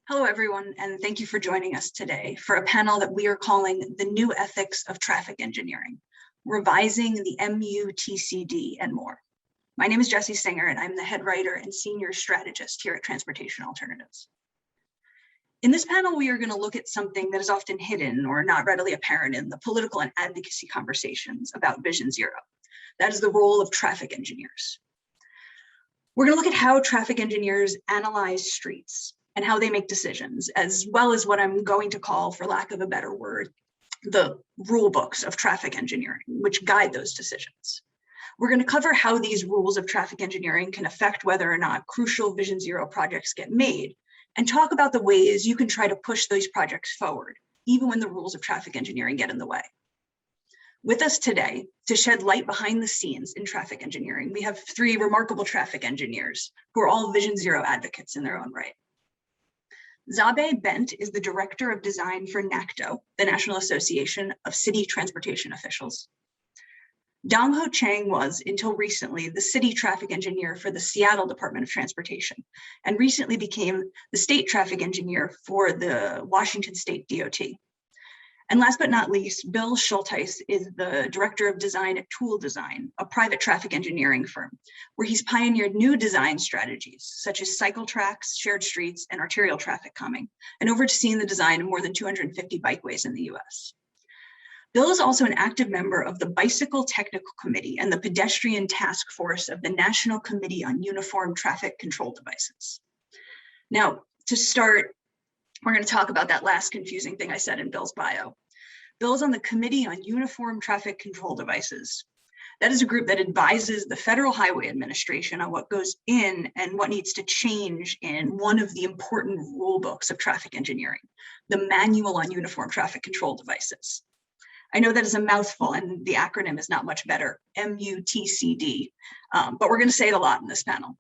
Hello, everyone, and thank you for joining us today for a panel that we are calling The New Ethics of Traffic Engineering, Revising the MUTCD and More. My name is Jessie Singer, and I'm the head writer and senior strategist here at Transportation Alternatives. In this panel, we are going to look at something that is often hidden or not readily apparent in the political and advocacy conversations about Vision Zero. That is the role of traffic engineers. We're going to look at how traffic engineers analyze streets and how they make decisions, as well as what I'm going to call, for lack of a better word, the rule books of traffic engineering, which guide those decisions. We're going to cover how these rules of traffic engineering can affect whether or not crucial Vision Zero projects get made, and talk about the ways you can try to push those projects forward, even when the rules of traffic engineering get in the way. With us today to shed light behind the scenes in traffic engineering, we have three remarkable traffic engineers who are all Vision Zero advocates in their own right. Zabe Bent is the Director of Design for NACTO, the National Association of City Transportation Officials. Dongho Chang was, until recently, the city traffic engineer for the Seattle Department of Transportation, and recently became the state traffic engineer for the Washington State DOT. And last but not least, Bill Schultheiss is the Director of Design at Tool Design, a private traffic engineering firm, where he's pioneered new design strategies, such as cycle tracks, shared streets, and arterial traffic calming, and overseeing the design of more than 250 bikeways in the US. Bill is also an active member of the Bicycle Technical Committee and the Pedestrian Task Force of the National Committee on Uniform Traffic Control Devices. Now, to start, we're going to talk about that last confusing thing I said in Bill's bio. Bill's on the Committee on Uniform Traffic Control Devices. That is a group that advises the Federal Highway Administration on what goes in and what needs to change in one of the important rule books of traffic engineering, the Manual on Uniform Traffic Control Devices. I know that is a mouthful and the acronym is not much better, MUTCD, but we're going to say it a lot in this panel.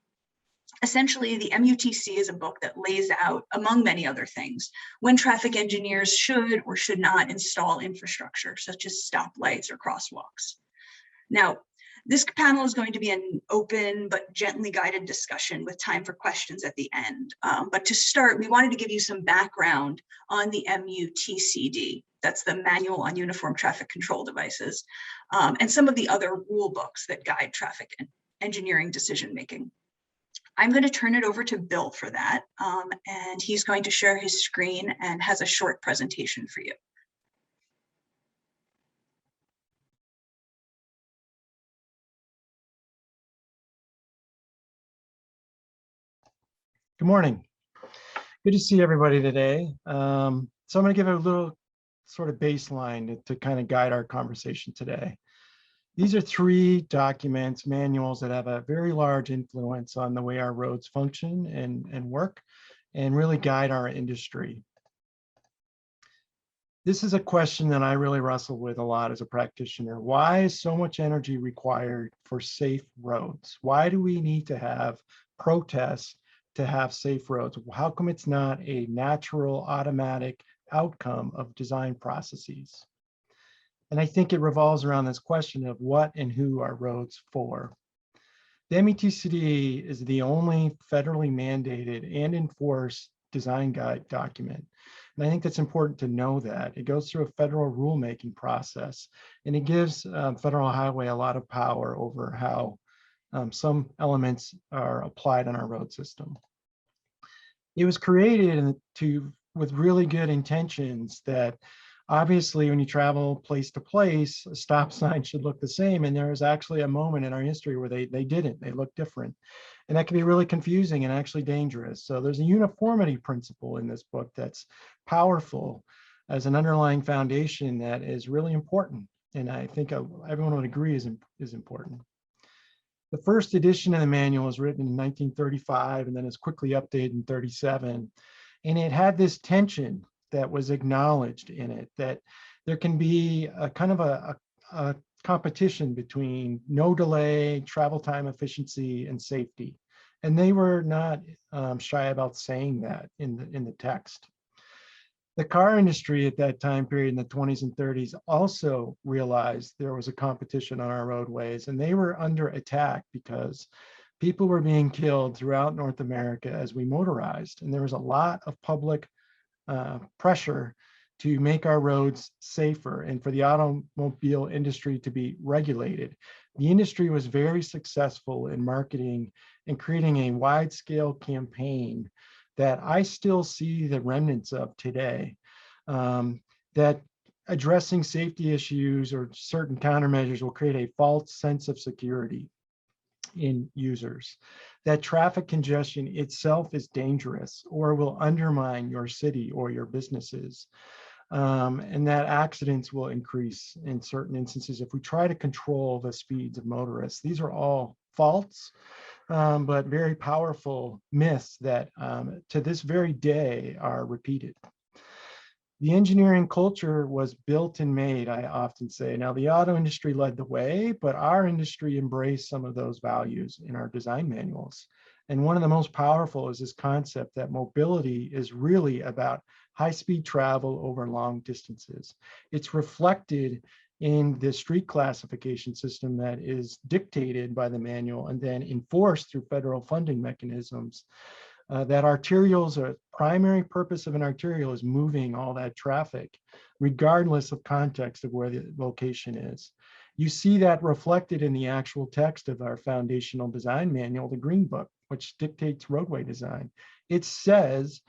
Essentially, the MUTC is a book that lays out, among many other things, when traffic engineers should or should not install infrastructure, such as stoplights or crosswalks. Now, this panel is going to be an open but gently guided discussion with time for questions at the end. But to start, we wanted to give you some background on the MUTCD. That's the Manual on Uniform Traffic Control Devices, and some of the other rule books that guide traffic engineering decision-making. I'm going to turn it over to Bill for that, and he's going to share his screen and has a short presentation for you. Good morning. Good to see everybody today. So I'm going to give a little sort of baseline to kind of guide our conversation today. These are three documents, manuals that have a very large influence on the way our roads function and work and really guide our industry. This is a question that I really wrestle with a lot as a practitioner. Why is so much energy required for safe roads? Why do we need to have protests to have safe roads? How come it's not a natural, automatic outcome of design processes? And I think it revolves around this question of what and who are roads for. The MUTCD is the only federally mandated and enforced design guide document. And I think that's important to know that. It goes through a federal rulemaking process, and it gives Federal Highway a lot of power over how some elements are applied on our road system. It was created with really good intentions that obviously, when you travel place to place, a stop sign should look the same. And there was actually a moment in our history where they didn't, they looked different. And that can be really confusing and actually dangerous. So there's a uniformity principle in this book that's powerful as an underlying foundation that is really important. And I think everyone would agree is important. The first edition of the manual was written in 1935 and then is quickly updated in 1937. And it had this tension that was acknowledged in it, that there can be a kind of a competition between no delay, travel time efficiency, and safety. And they were not shy about saying that in the text. The car industry at that time period in the 20s and 30s also realized there was a competition on our roadways, and they were under attack because People were being killed throughout North America as we motorized, and there was a lot of public pressure to make our roads safer and for the automobile industry to be regulated. The industry was very successful in marketing and creating a wide-scale campaign that I still see the remnants of today, that addressing safety issues or certain countermeasures will create a false sense of security in users, that traffic congestion itself is dangerous or will undermine your city or your businesses, and that accidents will increase in certain instances if we try to control the speeds of motorists. These are all false, but very powerful myths that to this very day are repeated. The engineering culture was built and made, I often say. Now, the auto industry led the way, but our industry embraced some of those values in our design manuals. And one of the most powerful is this concept that mobility is really about high-speed travel over long distances. It's reflected in the street classification system that is dictated by the manual and then enforced through federal funding mechanisms. That arterials, a primary purpose of an arterial is moving all that traffic, regardless of context of where the location is. You see that reflected in the actual text of our foundational design manual, the Green Book, which dictates roadway design. It says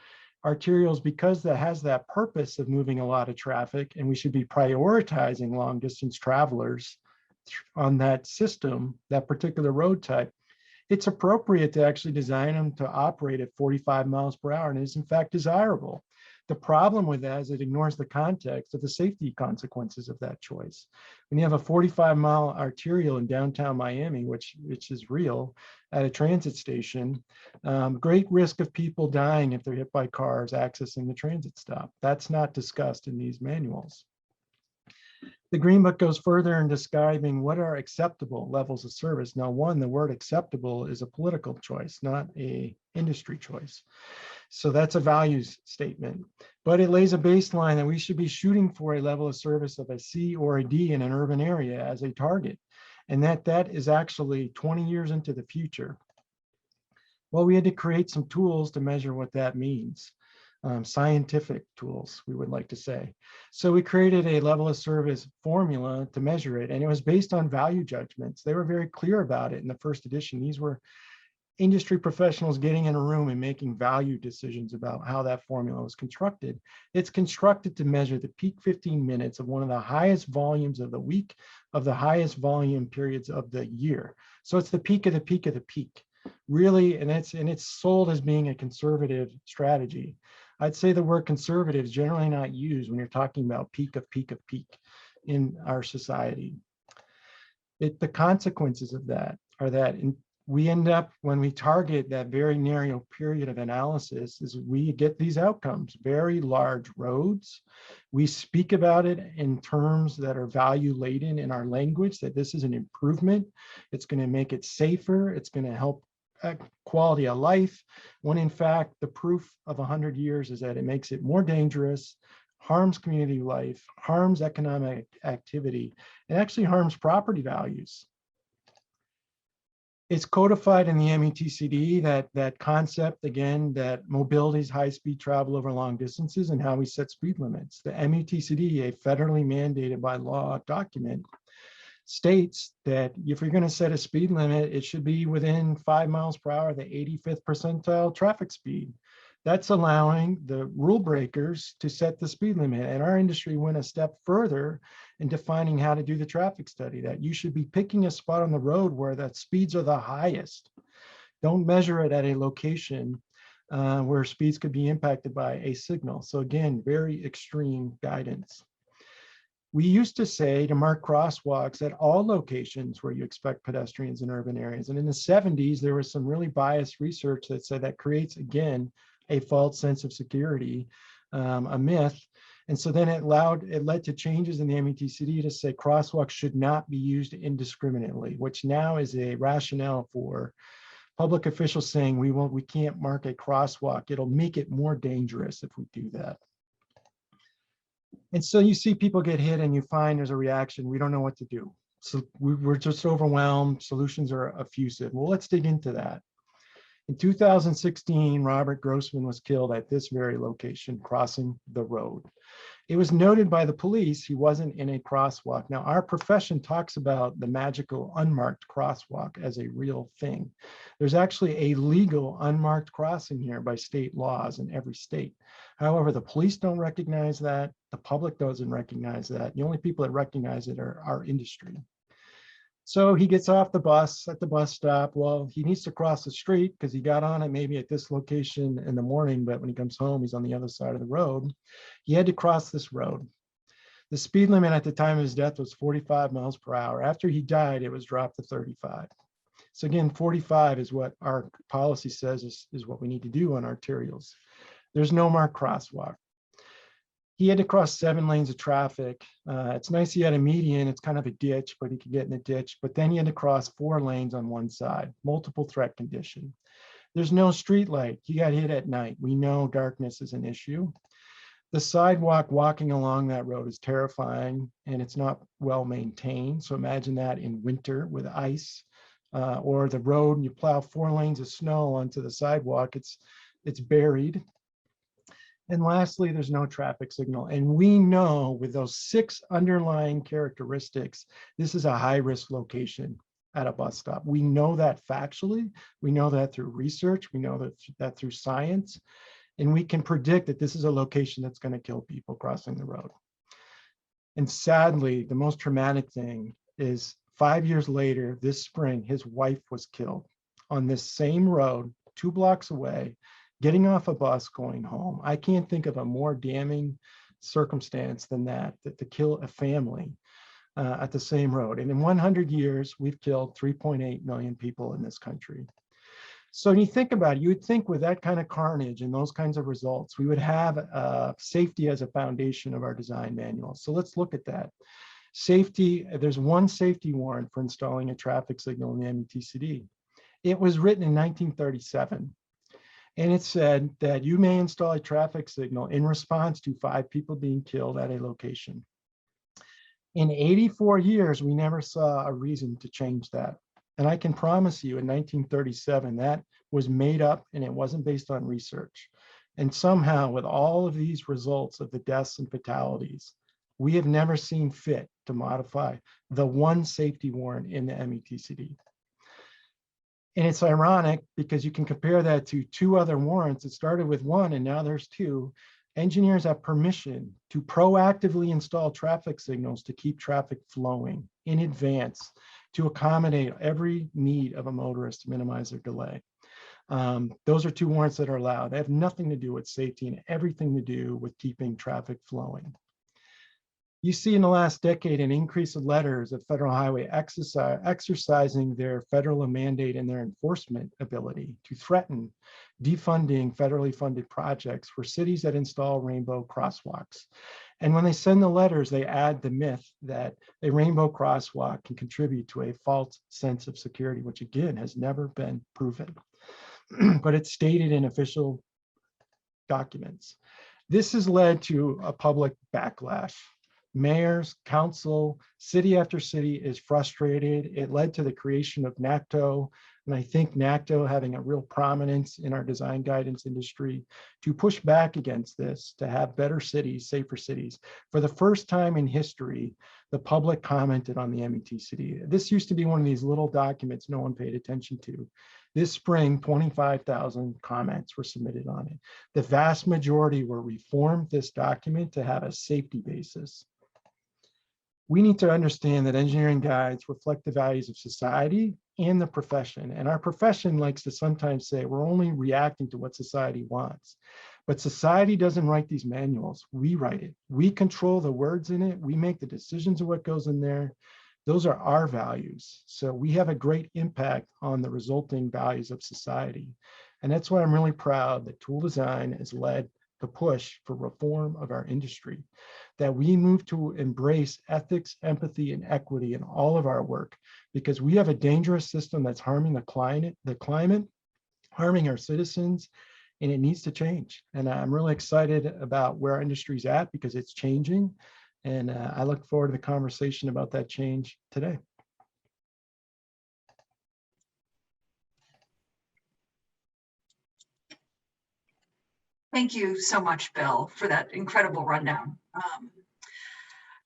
arterials, because that has that purpose of moving a lot of traffic, and we should be prioritizing long distance travelers on that system, that particular road type, it's appropriate to actually design them to operate at 45 miles per hour and is in fact desirable. The problem with that is it ignores the context of the safety consequences of that choice. When you have a 45-mile arterial in downtown Miami, which is real, at a transit station, great risk of people dying if they're hit by cars accessing the transit stop. That's not discussed in these manuals. The Green Book goes further in describing what are acceptable levels of service. Now, one, the word acceptable is a political choice, not an industry choice. So that's a values statement, but it lays a baseline that we should be shooting for a level of service of a C or a D in an urban area as a target, and that is actually 20 years into the future. Well, we had to create some tools to measure what that means. Scientific tools, we would like to say. So we created a level of service formula to measure it, and it was based on value judgments. They were very clear about it in the first edition. These were industry professionals getting in a room and making value decisions about how that formula was constructed. It's constructed to measure the peak 15 minutes of one of the highest volumes of the week, of the highest volume periods of the year. So it's the peak of the peak of the peak, really, and it's sold as being a conservative strategy. I'd say the word conservative is generally not used when you're talking about peak of peak of peak in our society. The consequences of that are that we end up, when we target that very narrow period of analysis, is we get these outcomes, very large roads. We speak about it in terms that are value laden in our language, that this is an improvement. It's going to make it safer. It's going to help quality of life, when in fact the proof of 100 years is that it makes it more dangerous, harms community life, harms economic activity, and actually harms property values. It's codified in the MUTCD, that concept, again, that mobility is high-speed travel over long distances and how we set speed limits. The MUTCD, a federally mandated by law document, states that if you're going to set a speed limit, it should be within 5 miles per hour, the 85th percentile traffic speed. That's allowing the rule breakers to set the speed limit. And our industry went a step further in defining how to do the traffic study, that you should be picking a spot on the road where the speeds are the highest. Don't measure it at a location where speeds could be impacted by a signal. So again, very extreme guidance. We used to say to mark crosswalks at all locations where you expect pedestrians in urban areas. And in the 70s, there was some really biased research that said that creates, again, a false sense of security, a myth. And so then it led to changes in the MUTCD to say crosswalks should not be used indiscriminately, which now is a rationale for public officials saying we can't mark a crosswalk. It'll make it more dangerous if we do that. And so you see people get hit and you find there's a reaction. We don't know what to do. So we're just overwhelmed. Solutions are effusive. Well, let's dig into that. In 2016, Robert Grossman was killed at this very location, crossing the road. It was noted by the police he wasn't in a crosswalk. Now, our profession talks about the magical unmarked crosswalk as a real thing. There's actually a legal unmarked crossing here by state laws in every state. However, the police don't recognize that. The public doesn't recognize that. The only people that recognize it are our industry. So he gets off the bus at the bus stop. Well, he needs to cross the street because he got on it maybe at this location in the morning, but when he comes home, he's on the other side of the road. He had to cross this road. The speed limit at the time of his death was 45 miles per hour. After he died, it was dropped to 35. So again, 45 is what our policy says is what we need to do on arterials. There's no marked crosswalk. He had to cross 7 lanes of traffic. It's nice he had a median. It's kind of a ditch, but he could get in the ditch. But then he had to cross 4 lanes on one side, multiple threat condition. There's no street light. He got hit at night. We know darkness is an issue. The sidewalk walking along that road is terrifying, and it's not well maintained. So imagine that in winter with ice, or the road, and you plow 4 lanes of snow onto the sidewalk. It's buried. And lastly, there's no traffic signal. And we know with those 6 underlying characteristics, this is a high-risk location at a bus stop. We know that factually. We know that through research. We know that through science. And we can predict that this is a location that's going to kill people crossing the road. And sadly, the most traumatic thing is 5 years later, this spring, his wife was killed on this same road, 2 blocks away, getting off a bus going home. I can't think of a more damning circumstance than that to kill a family at the same road. And in 100 years, we've killed 3.8 million people in this country. So when you think about it, you would think with that kind of carnage and those kinds of results, we would have safety as a foundation of our design manual. So let's look at that. Safety, there's one safety warrant for installing a traffic signal in the MUTCD. It was written in 1937. And it said that you may install a traffic signal in response to 5 people being killed at a location. In 84 years, we never saw a reason to change that. And I can promise you in 1937, that was made up and it wasn't based on research. And somehow with all of these results of the deaths and fatalities, we have never seen fit to modify the one safety warrant in the MUTCD. And it's ironic because you can compare that to 2 other warrants. It started with 1 and now there's 2. Engineers have permission to proactively install traffic signals to keep traffic flowing in advance to accommodate every need of a motorist to minimize their delay. Those are 2 warrants that are allowed. They have nothing to do with safety and everything to do with keeping traffic flowing. You see in the last decade an increase of letters of Federal Highway exercising their federal mandate and their enforcement ability to threaten defunding federally funded projects for cities that install rainbow crosswalks. And when they send the letters, they add the myth that a rainbow crosswalk can contribute to a false sense of security, which again has never been proven, but it's stated in official documents. This has led to a public backlash. Mayors, council, city after city is frustrated. It led to the creation of NACTO. And I think NACTO having a real prominence in our design guidance industry to push back against this, to have better cities, safer cities. For the first time in history, the public commented on the MUTCD. This used to be one of these little documents no one paid attention to. This spring, 25,000 comments were submitted on it. The vast majority were reformed this document to have a safety basis. We need to understand that engineering guides reflect the values of society and the profession. And our profession likes to sometimes say we're only reacting to what society wants. But society doesn't write these manuals. We write it. We control the words in it. We make the decisions of what goes in there. Those are our values. So we have a great impact on the resulting values of society. And that's why I'm really proud that Tool Design has led the push for reform of our industry, that we move to embrace ethics, empathy, and equity in all of our work, because we have a dangerous system that's harming the climate, harming our citizens, and it needs to change. And I'm really excited about where our industry is at because it's changing. And I look forward to the conversation about that change today. Thank you so much, Bill, for that incredible rundown.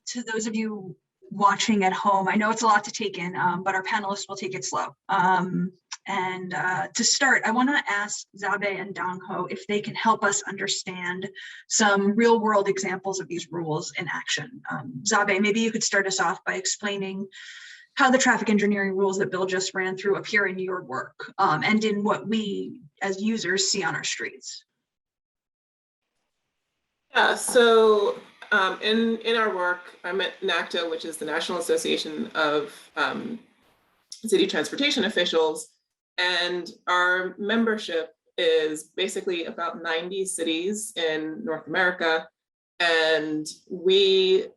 To those of you watching at home, I know it's a lot to take in, but our panelists will take it slow. To start, I want to ask Zabe and Dongho if they can help us understand some real world examples of these rules in action. Zabe, maybe you could start us off by explaining how the traffic engineering rules that Bill just ran through appear in your work and in what we as users see on our streets. Yeah, so in our work, I'm at NACTO, which is the National Association of City Transportation Officials, and our membership is basically about 90 cities in North America, and we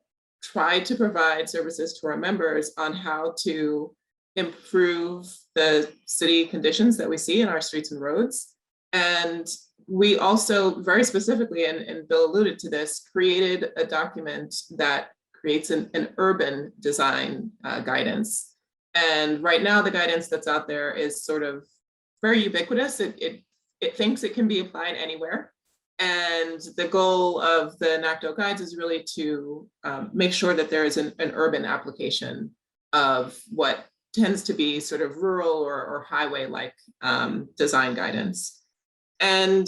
try to provide services to our members on how to improve the city conditions that we see in our streets and roads. And we also very specifically, and Bill alluded to this, created a document that creates an urban design guidance. And right now the guidance that's out there is sort of very ubiquitous. It thinks it can be applied anywhere. And the goal of the NACTO guides is really to make sure that there is an urban application of what tends to be sort of rural or highway-like design guidance. And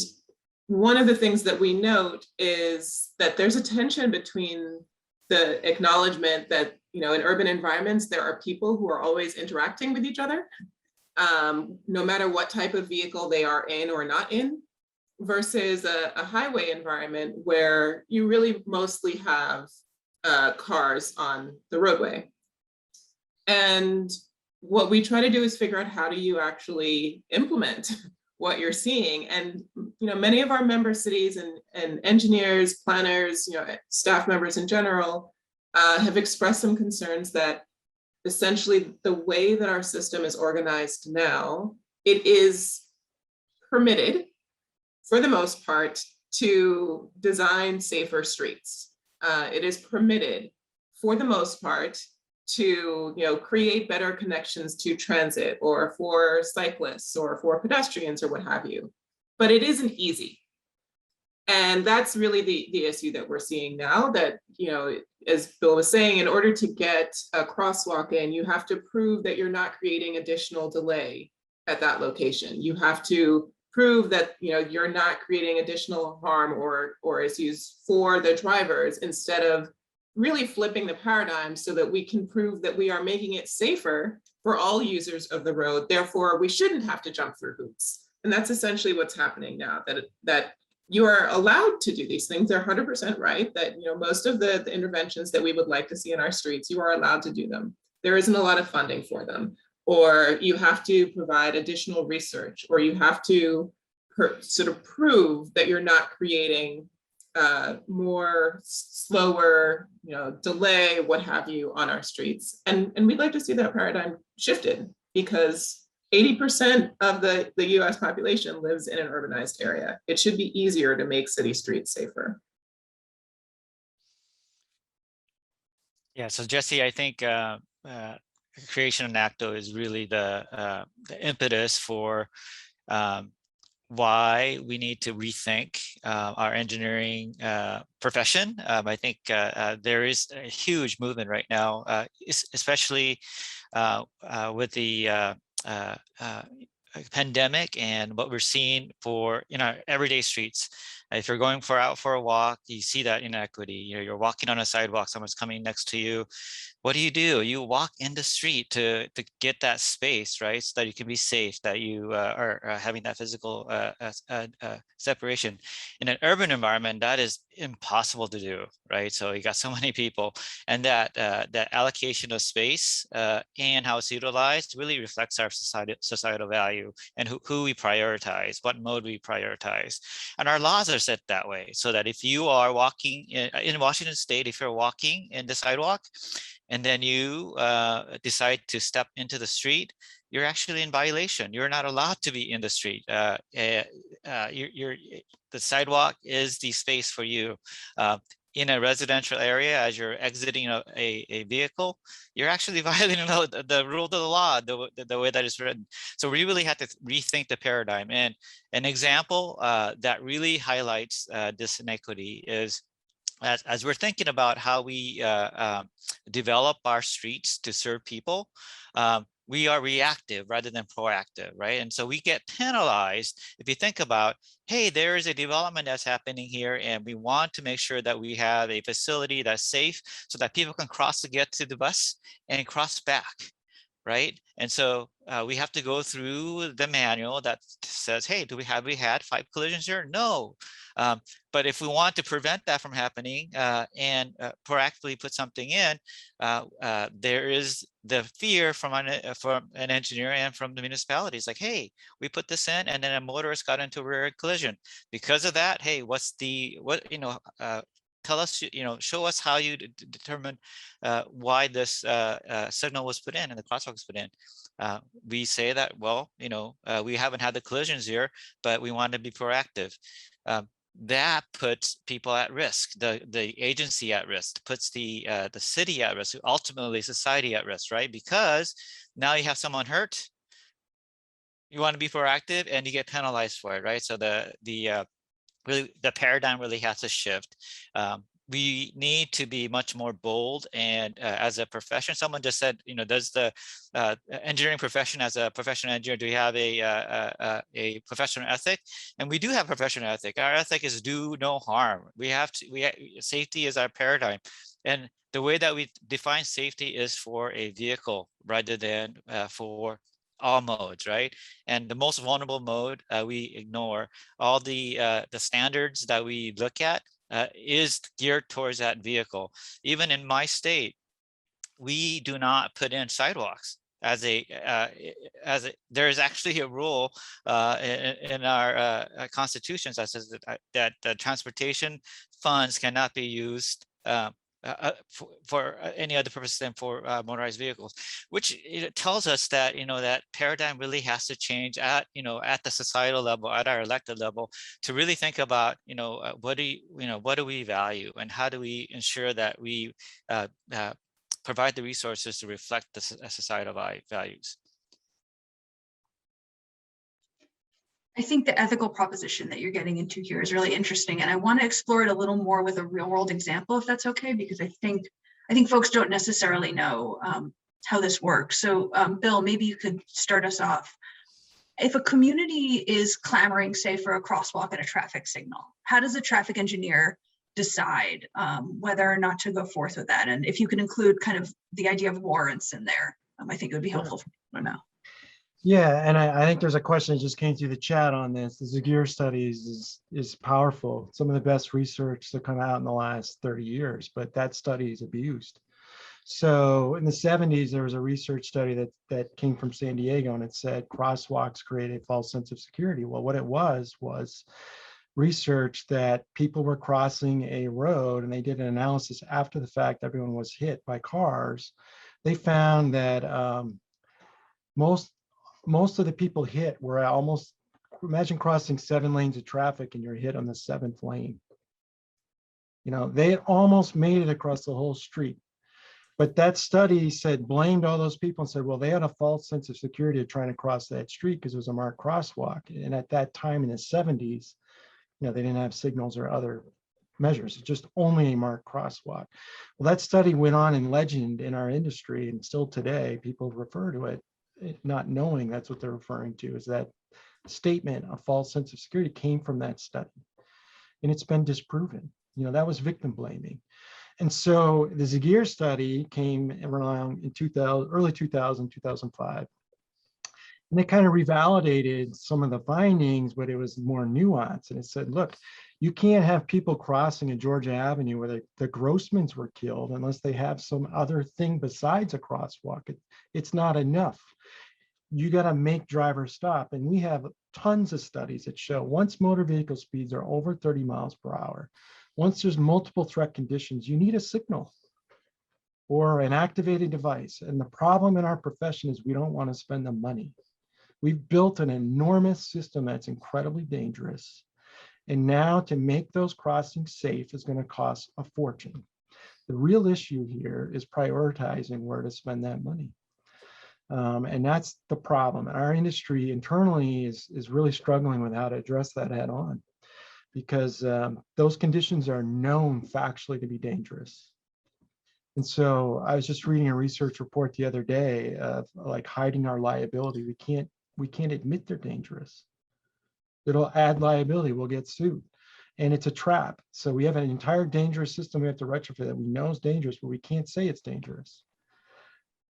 one of the things that we note is that there's a tension between the acknowledgement that, you know, in urban environments, there are people who are always interacting with each other, no matter what type of vehicle they are in or not in, versus a highway environment where you really mostly have cars on the roadway. And what we try to do is figure out how do you actually implement what you're seeing. And you know, many of our member cities and engineers, planners, you know, staff members in general have expressed some concerns that essentially the way that our system is organized now, it is permitted for the most part to design safer streets. It is permitted for the most part to, you know, create better connections to transit or for cyclists or for pedestrians or what have you. But it isn't easy. And that's really the issue that we're seeing now, that, you know, as Bill was saying, in order to get a crosswalk in, you have to prove that you're not creating additional delay at that location. You have to prove that, you know, you're not creating additional harm or issues for the drivers, instead of really flipping the paradigm so that we can prove that we are making it safer for all users of the road. Therefore, we shouldn't have to jump through hoops. And that's essentially what's happening now, that you are allowed to do these things. They're 100% right that, you know, most of the interventions that we would like to see in our streets, you are allowed to do them. There isn't a lot of funding for them, or you have to provide additional research, or you have to sort of prove that you're not creating more slower, you know, delay, what have you, on our streets. And we'd like to see that paradigm shifted, because 80% of the US population lives in an urbanized area. It should be easier to make city streets safer. Yeah, so Jessie, I think creation of NACTO is really the impetus for why we need to rethink our engineering profession. I think there is a huge movement right now, especially with the pandemic and what we're seeing for in our everyday streets. If you're going out for a walk, you see that inequity. You're walking on a sidewalk, someone's coming next to you. What do? You walk in the street to get that space, right? So that you can be safe, that you are having that physical separation. In an urban environment, that is impossible to do, right? So you got so many people, and that allocation of space and how it's utilized really reflects our societal value and who we prioritize, what mode we prioritize. And our laws are set that way, so that if you are walking in Washington State, if you're walking in the sidewalk, and then you decide to step into the street, you're actually in violation. You're not allowed to be in the street. The sidewalk is the space for you. in a residential area as you're exiting a vehicle, you're actually violating the rule of the law, the way that it's written. So we really had to rethink the paradigm. And an example that really highlights this inequity is as we're thinking about how we develop our streets to serve people, we are reactive rather than proactive, right? And so we get penalized if you think about, hey, there is a development that's happening here, and we want to make sure that we have a facility that's safe so that people can cross to get to the bus and cross back, right? And so we have to go through the manual that says, hey, have we had 5 collisions here? No. But if we want to prevent that from happening and proactively put something in, there is the fear from an engineer and from the municipalities, like, hey, we put this in and then a motorist got into a rear collision. Because of that, hey, tell us, show us how you determine why this signal was put in and the crosswalk was put in. We say that, well, we haven't had the collisions here, but we want to be proactive. That puts people at risk, the agency at risk, puts the city at risk, ultimately society at risk, right? Because now you have someone hurt, you want to be proactive, and you get penalized for it, right? So really the paradigm really has to shift. We need to be much more bold, and as a profession, someone just said, does the engineering profession, as a professional engineer, do we have a professional ethic? And we do have professional ethic. Our ethic is do no harm. Safety is our paradigm, and the way that we define safety is for a vehicle rather than for all modes, right? And the most vulnerable mode we ignore. All the standards that we look at is geared towards that vehicle. Even in my state, we do not put in sidewalks there is actually a rule in our constitutions that says that the transportation funds cannot be used for any other purpose than for motorized vehicles, which it tells us that that paradigm really has to change at the societal level, at our elected level, to really think about what do we value, and how do we ensure that we provide the resources to reflect the societal values. I think the ethical proposition that you're getting into here is really interesting, and I want to explore it a little more with a real world example, if that's okay, because I think folks don't necessarily know how this works. So Bill, maybe you could start us off. If a community is clamoring, say, for a crosswalk at a traffic signal, how does a traffic engineer decide whether or not to go forth with that? And if you can include kind of the idea of warrants in there, I think it would be helpful for people to know. Yeah, and I think there's a question that just came through the chat on this. The Zabe studies is powerful. Some of the best research that come out in the last 30 years, but that study is abused. So in the 70s, there was a research study that came from San Diego, and it said crosswalks create a false sense of security. Well, what it was research that people were crossing a road, and they did an analysis after the fact. Everyone was hit by cars. They found that most of the people hit were almost, imagine crossing 7 lanes of traffic and you're hit on the 7th lane. They had almost made it across the whole street. But that study blamed all those people and said, well, they had a false sense of security of trying to cross that street because it was a marked crosswalk. And at that time in the 70s, they didn't have signals or other measures. It's just only a marked crosswalk. Well, that study went on in legend in our industry, and still today, people refer to it, not knowing that's what they're referring to, is that statement, a false sense of security, came from that study. And it's been disproven. That was victim blaming. And so the Zabe study came around in early 2000, 2005. And it kind of revalidated some of the findings, but it was more nuanced. And it said, look, you can't have people crossing a Georgia Avenue where the Grossmans were killed unless they have some other thing besides a crosswalk. It's not enough. You got to make drivers stop. And we have tons of studies that show once motor vehicle speeds are over 30 miles per hour, once there's multiple threat conditions, you need a signal or an activated device. And the problem in our profession is we don't want to spend the money. We've built an enormous system that's incredibly dangerous. And now to make those crossings safe is going to cost a fortune. The real issue here is prioritizing where to spend that money. And that's the problem. And our industry internally is really struggling with how to address that head on, because those conditions are known factually to be dangerous. And so I was just reading a research report the other day of like hiding our liability. We can't admit they're dangerous. It'll add liability, we'll get sued. And it's a trap. So we have an entire dangerous system we have to retrofit that we know is dangerous, but we can't say it's dangerous.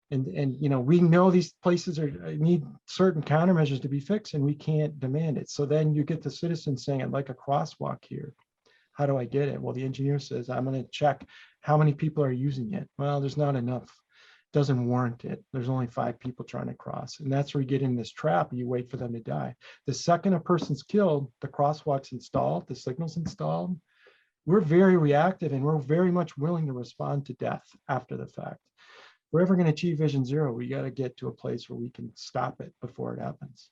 And you know, we know these places need certain countermeasures to be fixed, and we can't demand it. So then you get the citizen saying, I'd like a crosswalk here. How do I get it? Well, the engineer says, I'm going to check how many people are using it. Well, there's not enough. Doesn't warrant it. There's only 5 people trying to cross. And that's where you get in this trap. You wait for them to die. The second a person's killed, the crosswalk's installed, the signal's installed. We're very reactive, and we're very much willing to respond to death after the fact. If we're ever going to achieve Vision Zero, we got to get to a place where we can stop it before it happens.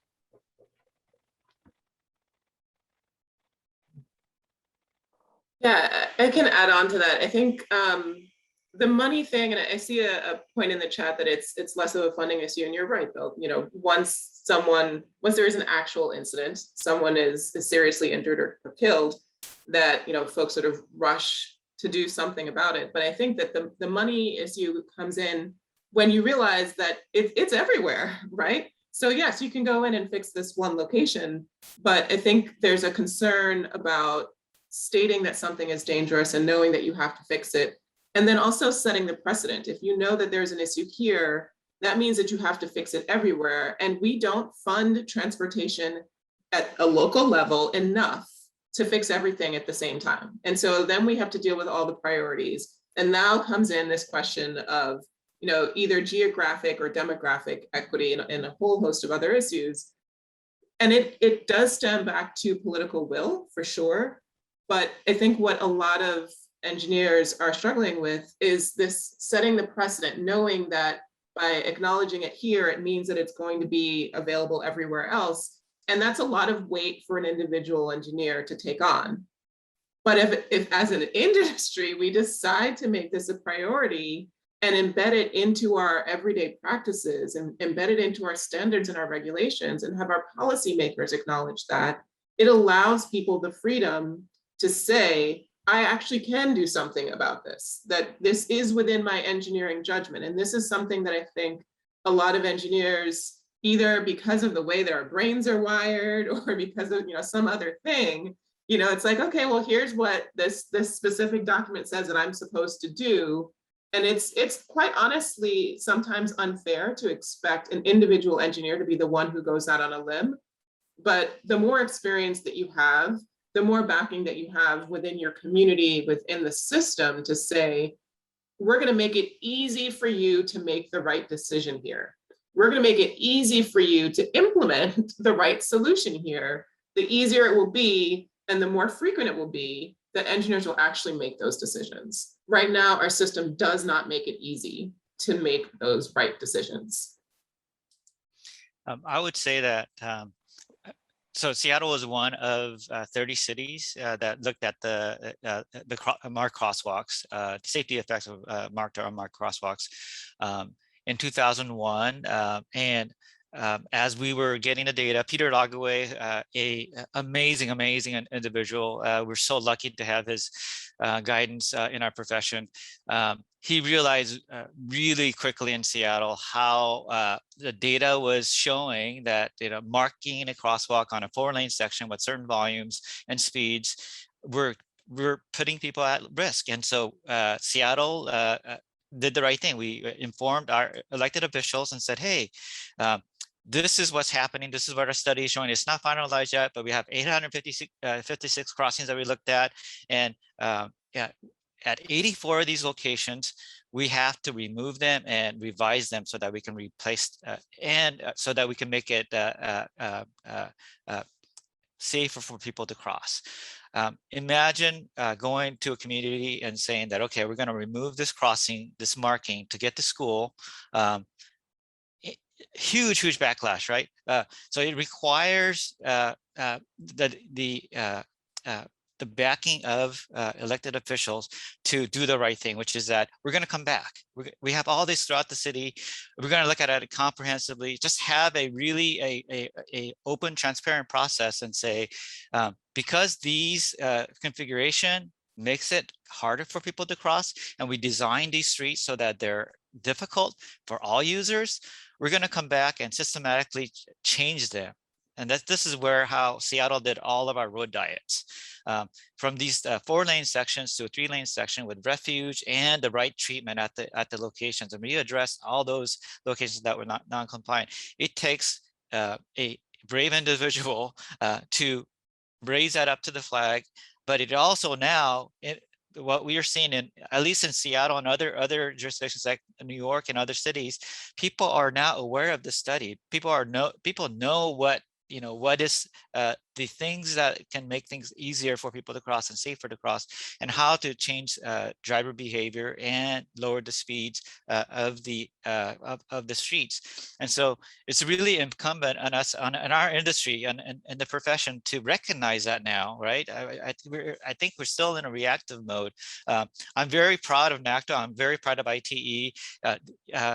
Yeah, I can add on to that. I think the money thing, and I see a point in the chat that it's less of a funding issue, and you're right, Bill. You know, once there is an actual incident, someone is seriously injured or killed, that, you know, folks sort of rush to do something about it. But I think that the money issue comes in when you realize that it's everywhere, right? So yes, you can go in and fix this one location, but I think there's a concern about stating that something is dangerous and knowing that you have to fix it. And then also setting the precedent. If you know that there's an issue here, that means that you have to fix it everywhere. And we don't fund transportation at a local level enough to fix everything at the same time. And so then we have to deal with all the priorities. And now comes in this question of, you know, either geographic or demographic equity and a whole host of other issues. And it does stem back to political will, for sure. But I think what a lot of engineers are struggling with is this setting the precedent, knowing that by acknowledging it here, it means that it's going to be available everywhere else. And that's a lot of weight for an individual engineer to take on. But if as an industry, we decide to make this a priority and embed it into our everyday practices and embed it into our standards and our regulations and have our policymakers acknowledge that, it allows people the freedom to say, I actually can do something about this, that this is within my engineering judgment. And this is something that I think a lot of engineers, either because of the way their brains are wired or because of, you know, some other thing, you know, it's like, okay, well, here's what this specific document says that I'm supposed to do. And it's quite honestly sometimes unfair to expect an individual engineer to be the one who goes out on a limb. But the more experience that you have, the more backing that you have within your community, within the system to say, we're going to make it easy for you to make the right decision here. We're going to make it easy for you to implement the right solution here. The easier it will be and the more frequent it will be that engineers will actually make those decisions. Right now, our system does not make it easy to make those right decisions. I would say that so Seattle was one of 30 cities that looked at the marked crosswalks, safety effects of marked or unmarked crosswalks in 2001. And as we were getting the data, Peter Lagaway, a amazing individual. We're so lucky to have his guidance in our profession. He realized really quickly in Seattle how the data was showing that, you know, marking a crosswalk on a 4-lane section with certain volumes and speeds were putting people at risk. And so Seattle did the right thing. We informed our elected officials and said, hey, this is what's happening. This is what our study is showing. It's not finalized yet, but we have 856 crossings that we looked at. And yeah, at 84 of these locations, we have to remove them and revise them so that we can replace and so that we can make it safer for people to cross. Imagine going to a community and saying that, okay, we're going to remove this crossing, this marking to get to school. Huge backlash, right? So it requires the the backing of elected officials to do the right thing, which is that we're going to come back. We have all this throughout the city. We're going to look at it comprehensively, just have a really a open, transparent process and say, because these configuration makes it harder for people to cross, and we design these streets so that they're difficult for all users, we're going to come back and systematically change them. And this is how Seattle did all of our road diets. From these 4-lane sections to a 3-lane section with refuge and the right treatment at the locations. And we addressed all those locations that were not non-compliant. It takes a brave individual to raise that up to the flag, but it also now, what we are seeing at least in Seattle and other jurisdictions like New York and other cities, people are now aware of the study. People know what is the things that can make things easier for people to cross and safer to cross, and how to change driver behavior and lower the speeds of the streets. And so it's really incumbent on us, on our industry and the profession, to recognize that now, right? I think we're still in a reactive mode. I'm very proud of NACTO. I'm very proud of ITE,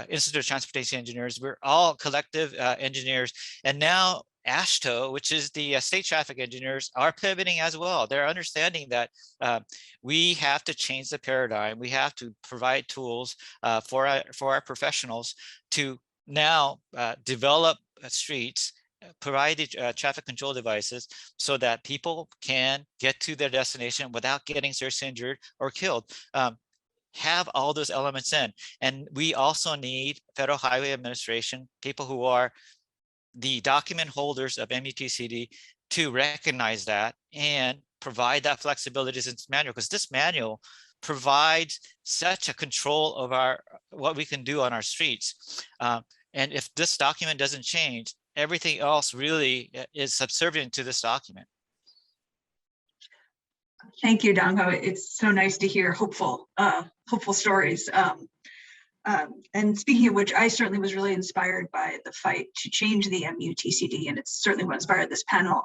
Institute of Transportation Engineers. We're all collective engineers, and now AASHTO, which is the state traffic engineers, are pivoting as well. They're understanding that we have to change the paradigm. We have to provide tools for our professionals to now develop streets, provide traffic control devices so that people can get to their destination without getting seriously injured or killed. Have all those elements in. And we also need Federal Highway Administration, people who are the document holders of MUTCD, to recognize that and provide that flexibility in this manual, because this manual provides such a control of what we can do on our streets. And if this document doesn't change, everything else really is subservient to this document. Thank you, Dongho. It's so nice to hear hopeful stories. And speaking of which, I certainly was really inspired by the fight to change the MUTCD, and it's certainly what inspired this panel.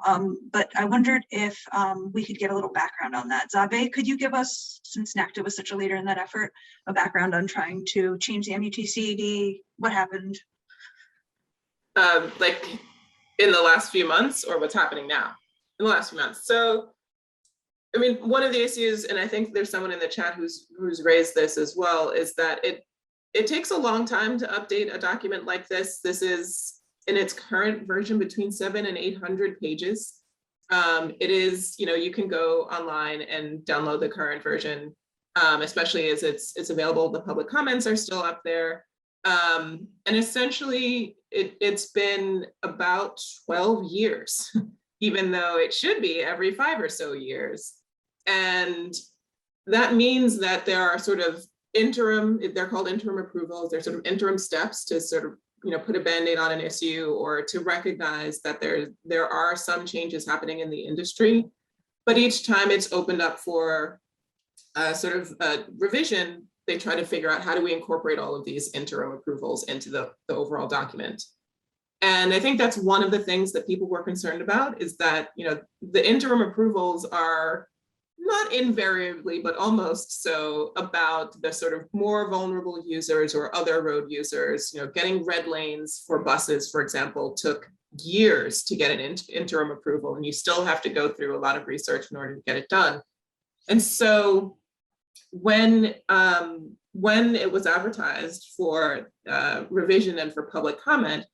But I wondered if we could get a little background on that. Zabe, could you give us, since NACTO was such a leader in that effort, a background on trying to change the MUTCD? What happened? Like in the last few months, or what's happening now? In the last few months. So, I mean, one of the issues, and I think there's someone in the chat who's raised this as well, is that it takes a long time to update a document like this. This is, in its current version, between 700 and 800 pages. It is, you can go online and download the current version, especially as it's available. The public comments are still up there. And essentially, it's been about 12 years, even though it should be every 5 or so years. And that means that there are sort of interim, they're called interim approvals. They're sort of interim steps to sort of, put a Band-Aid on an issue, or to recognize that there are some changes happening in the industry. But each time it's opened up for sort of a revision, they try to figure out, how do we incorporate all of these interim approvals into the overall document? And I think that's one of the things that people were concerned about, is that, the interim approvals are not invariably, but almost so, about the sort of more vulnerable users or other road users. Getting red lanes for buses, for example, took years to get an interim approval, and you still have to go through a lot of research in order to get it done. And so when it was advertised for revision and for public comment,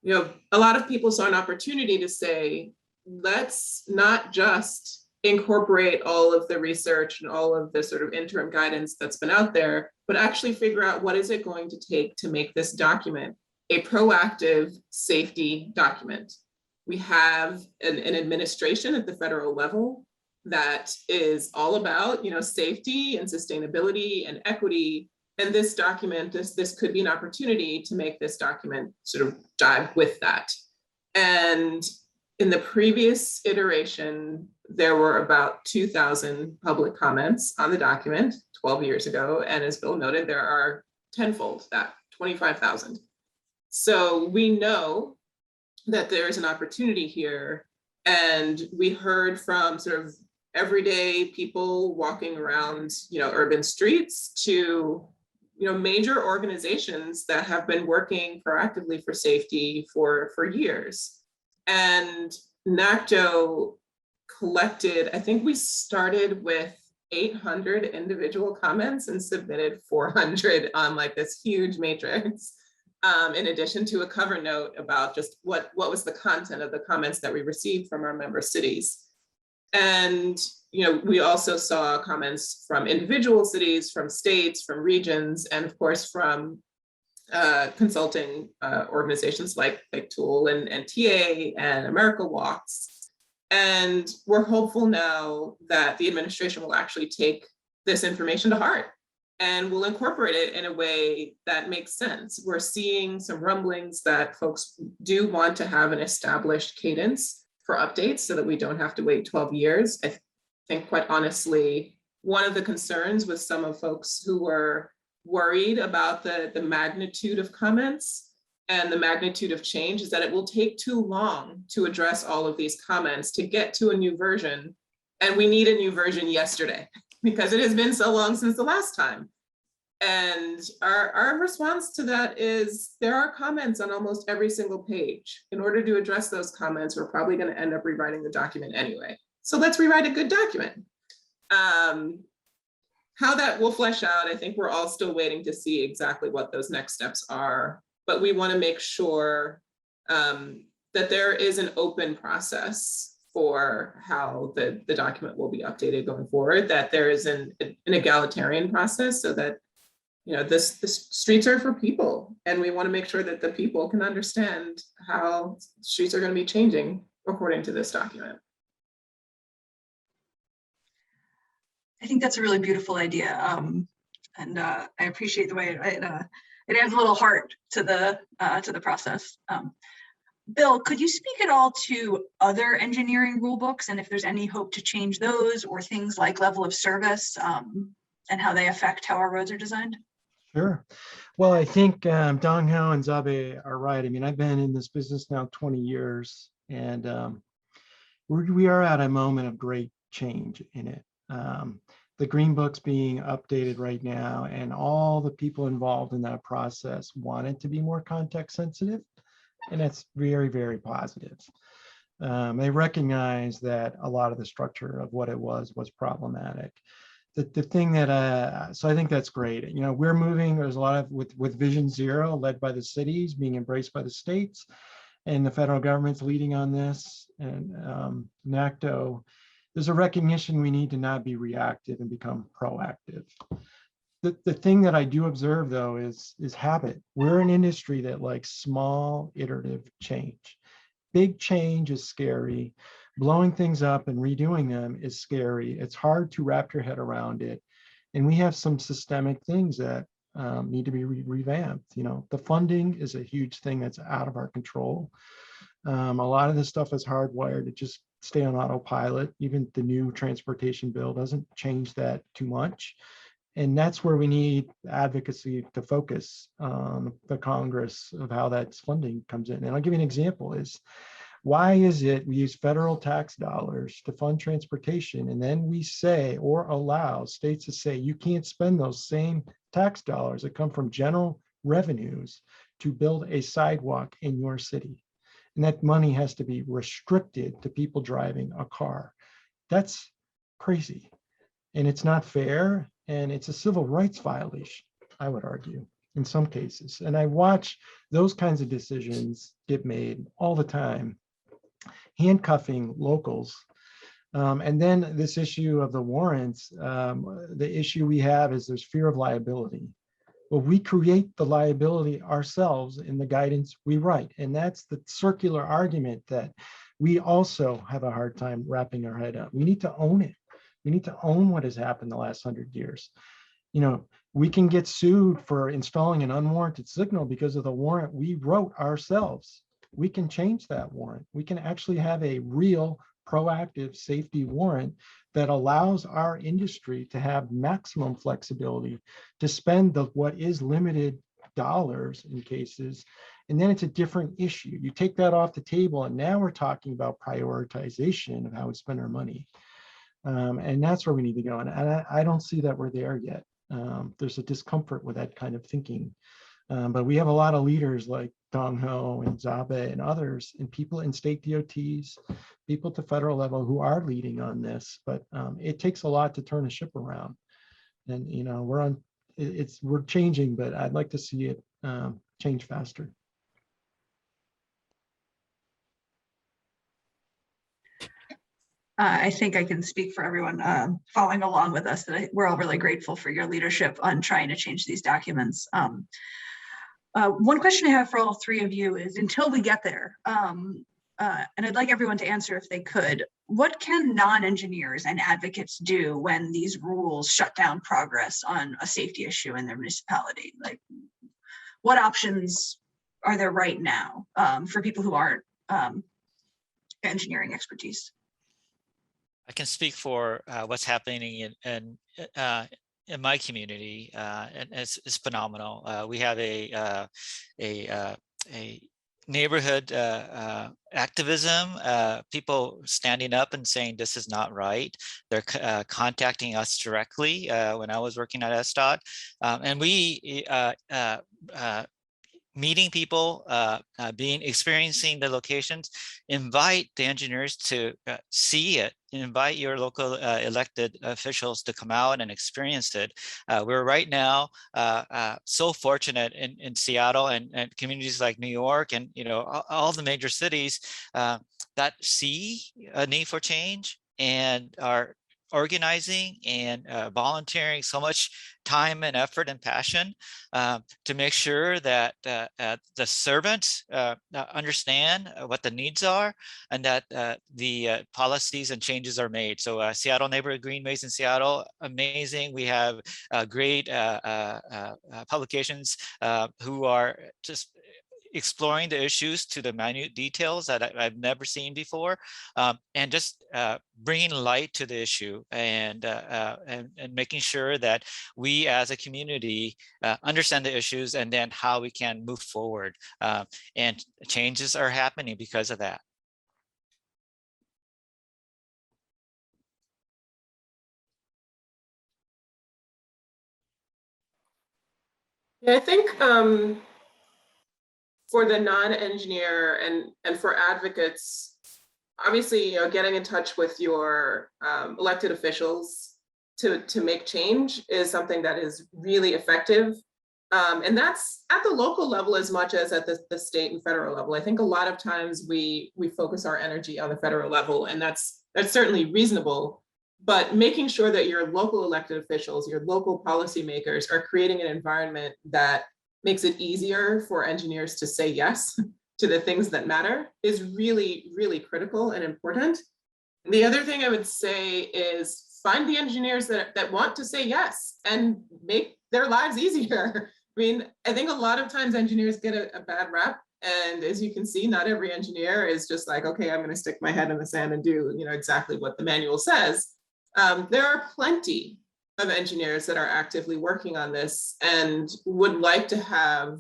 a lot of people saw an opportunity to say, let's not just incorporate all of the research and all of the sort of interim guidance that's been out there, but actually figure out, what is it going to take to make this document a proactive safety document. We have an administration at the federal level that is all about, safety and sustainability and equity. And this document, this could be an opportunity to make this document sort of jive with that. And in the previous iteration, there were about 2,000 public comments on the document 12 years ago. And as Bill noted, there are tenfold that, 25,000. So we know that there is an opportunity here. And we heard from sort of everyday people walking around, urban streets to, major organizations that have been working proactively for safety for years. And NACTO collected, I think we started with 800 individual comments and submitted 400 on like this huge matrix, in addition to a cover note about just what was the content of the comments that we received from our member cities. And we also saw comments from individual cities, from states, from regions, and of course from consulting organizations like Tool and TA and America Walks. And we're hopeful now that the administration will actually take this information to heart and will incorporate it in a way that makes sense. We're seeing some rumblings that folks do want to have an established cadence for updates so that we don't have to wait 12 years. I think quite honestly, one of the concerns with some of folks who were worried about the magnitude of comments and the magnitude of change is that it will take too long to address all of these comments to get to a new version. And we need a new version yesterday because it has been so long since the last time. And our response to that is there are comments on almost every single page. In order to address those comments, we're probably going to end up rewriting the document anyway. So let's rewrite a good document. How that will flesh out, I think we're all still waiting to see exactly what those next steps are. But we want to make sure that there is an open process for how the document will be updated going forward, that there is an egalitarian process so that the streets are for people, and we want to make sure that the people can understand how streets are going to be changing according to this document. I think that's a really beautiful idea, and I appreciate the way it adds a little heart to the process. Bill, could you speak at all to other engineering rule books and if there's any hope to change those, or things like level of service and how they affect how our roads are designed? Sure. Well, I think Dongho and Zabe are right. I mean, I've been in this business now 20 years, and we are at a moment of great change in it. The Green Book's being updated right now, and all the people involved in that process want it to be more context sensitive, and that's very, very positive. They recognize that a lot of the structure of what it was problematic. The thing that, so I think that's great. We're moving, there's a lot of, with Vision Zero led by the cities, being embraced by the states, and the federal government's leading on this, and NACTO, there's a recognition we need to not be reactive and become proactive. The thing that I do observe though is habit. We're an industry that likes small iterative change. Big change is scary. Blowing things up and redoing them is scary. It's hard to wrap your head around it. And we have some systemic things that need to be revamped. The funding is a huge thing that's out of our control. A lot of this stuff is hardwired to just stay on autopilot. Even the new transportation bill doesn't change that too much. And that's where we need advocacy to focus on the Congress of how that funding comes in. And I'll give you an example is, why is it we use federal tax dollars to fund transportation, and then we say or allow states to say you can't spend those same tax dollars that come from general revenues to build a sidewalk in your city? And that money has to be restricted to people driving a car. That's crazy. And it's not fair. And it's a civil rights violation, I would argue, in some cases. And I watch those kinds of decisions get made all the time, handcuffing locals. And then this issue of the warrants, the issue we have is there's fear of liability. Well, we create the liability ourselves in the guidance we write. And that's the circular argument that we also have a hard time wrapping our head up. We need to own it. We need to own what has happened the last 100 years. We can get sued for installing an unwarranted signal because of the warrant we wrote ourselves. We can change that warrant. We can actually have a real proactive safety warrant that allows our industry to have maximum flexibility to spend what is limited dollars in cases. And then it's a different issue. You take that off the table, and now we're talking about prioritization of how we spend our money. And that's where we need to go. And I don't see that we're there yet. There's a discomfort with that kind of thinking. But we have a lot of leaders like Dongho and Zabe and others, and people in state DOTs, people at the federal level who are leading on this. But it takes a lot to turn a ship around. And we're changing, but I'd like to see it change faster. I think I can speak for everyone following along with us that we're all really grateful for your leadership on trying to change these documents. One question I have for all three of you is, until we get there, and I'd like everyone to answer if they could, what can non-engineers and advocates do when these rules shut down progress on a safety issue in their municipality? Like, what options are there right now for people who aren't engineering expertise? I can speak for what's happening in my community, and it's phenomenal. We have a neighborhood activism, people standing up and saying this is not right. They're contacting us directly when I was working at SDOT, and we meeting people, experiencing the locations, invite the engineers to see it, invite your local elected officials to come out and experience it. We're right now so fortunate in Seattle and communities like New York and all the major cities that see a need for change and are organizing and volunteering so much time and effort and passion to make sure that the servants understand what the needs are and that the policies and changes are made. So Seattle Neighborhood Greenways in Seattle, amazing. We have great publications who are just exploring the issues to the minute details that I've never seen before, and just bringing light to the issue and making sure that we as a community understand the issues and then how we can move forward. And changes are happening because of that. Yeah, I think for the non-engineer and for advocates, obviously, getting in touch with your elected officials to make change is something that is really effective. And that's at the local level as much as at the state and federal level. I think a lot of times we focus our energy on the federal level, and that's certainly reasonable. But making sure that your local elected officials, your local policymakers are creating an environment that makes it easier for engineers to say yes to the things that matter is really, really critical and important. The other thing I would say is find the engineers that want to say yes and make their lives easier. I mean, I think a lot of times engineers get a bad rep. And as you can see, not every engineer is just like, okay, I'm going to stick my head in the sand and do exactly what the manual says. There are plenty of engineers that are actively working on this and would like to have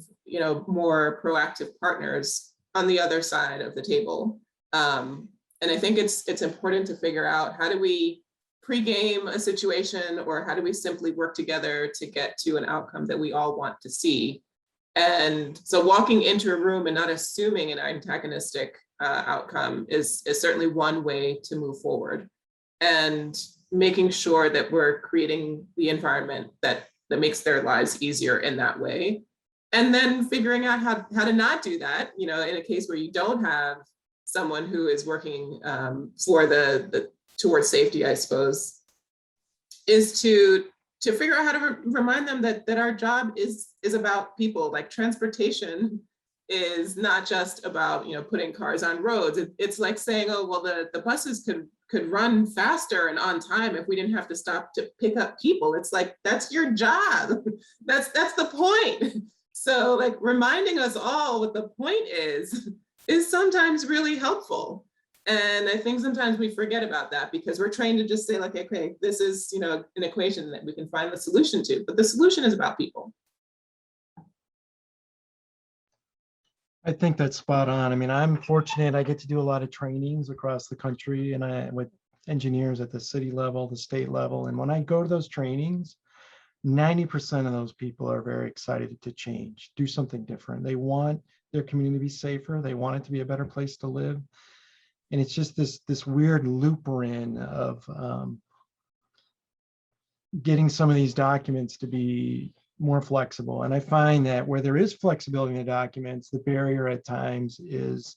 more proactive partners on the other side of the table. And I think it's important to figure out, how do we pre-game a situation, or how do we simply work together to get to an outcome that we all want to see? And so walking into a room and not assuming an antagonistic outcome is certainly one way to move forward. And making sure that we're creating the environment that makes their lives easier in that way. And then figuring out how to not do that, in a case where you don't have someone who is working for the towards safety, I suppose, is to figure out how to remind them that our job is about people. Like, transportation is not just about putting cars on roads. It's like saying, oh well, the buses could run faster and on time if we didn't have to stop to pick up people. It's like, that's your job. That's the point. So like, reminding us all what the point is sometimes really helpful. And I think sometimes we forget about that because we're trained to just say like, okay, this is an equation that we can find the solution to, but the solution is about people. I think that's spot on. I mean, I'm fortunate. I get to do a lot of trainings across the country, and with engineers at the city level, the state level. And when I go to those trainings, 90% of those people are very excited to change, do something different. They want their community to be safer. They want it to be a better place to live. And it's just this weird loop we're in of getting some of these documents to be more flexible. And I find that where there is flexibility in the documents, the barrier at times is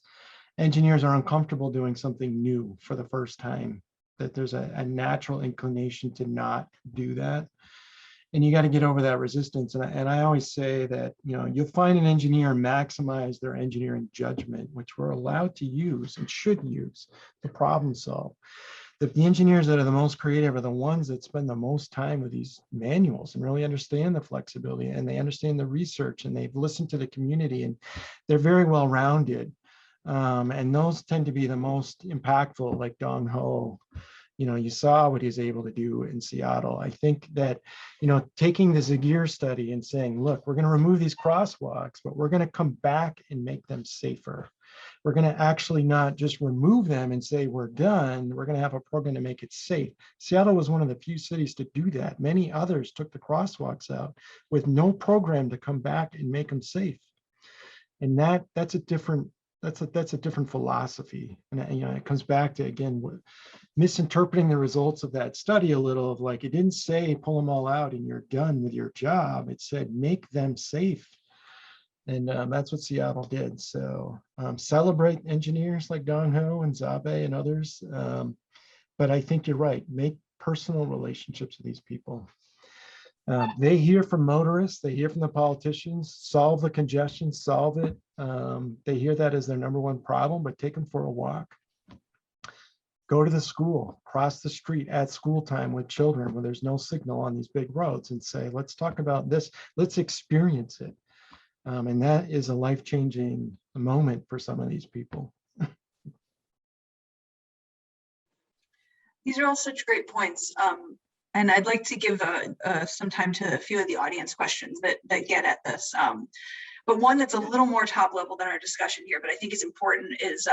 engineers are uncomfortable doing something new for the first time, that there's a natural inclination to not do that. And you got to get over that resistance. And I always say that, you know, you'll find an engineer maximize their engineering judgment, which we're allowed to use and should use to problem solve. The engineers that are the most creative are the ones that spend the most time with these manuals and really understand the flexibility, and they understand the research, and they've listened to the community, and they're very well rounded. And those tend to be the most impactful, like Dongho. You know, you saw what he's able to do in Seattle. I think that, you know, taking the Zabe study and saying, look, we're going to remove these crosswalks, but we're going to come back and make them safer. We're going to actually not just remove them and say we're done. We're going to have a program to make it safe. Seattle was one of the few cities to do that. Many others took the crosswalks out with no program to come back and make them safe. And that's a different philosophy. And you know, it comes back to, again, misinterpreting the results of that study a little, of like, it didn't say pull them all out and you're done with your job. It said make them safe. And that's what Seattle did. So celebrate engineers like Dongho and Zabe and others. But I think you're right. Make personal relationships with these people. They hear from motorists. They hear from the politicians. Solve the congestion. Solve it. They hear that as their number one problem, but take them for a walk. Go to the school, cross the street at school time with children where there's no signal on these big roads, and say, let's talk about this. Let's experience it. And that is a life-changing moment for some of these people. These are all such great points. And I'd like to give some time to a few of the audience questions that get at this. But one that's a little more top level than our discussion here, but I think is important, is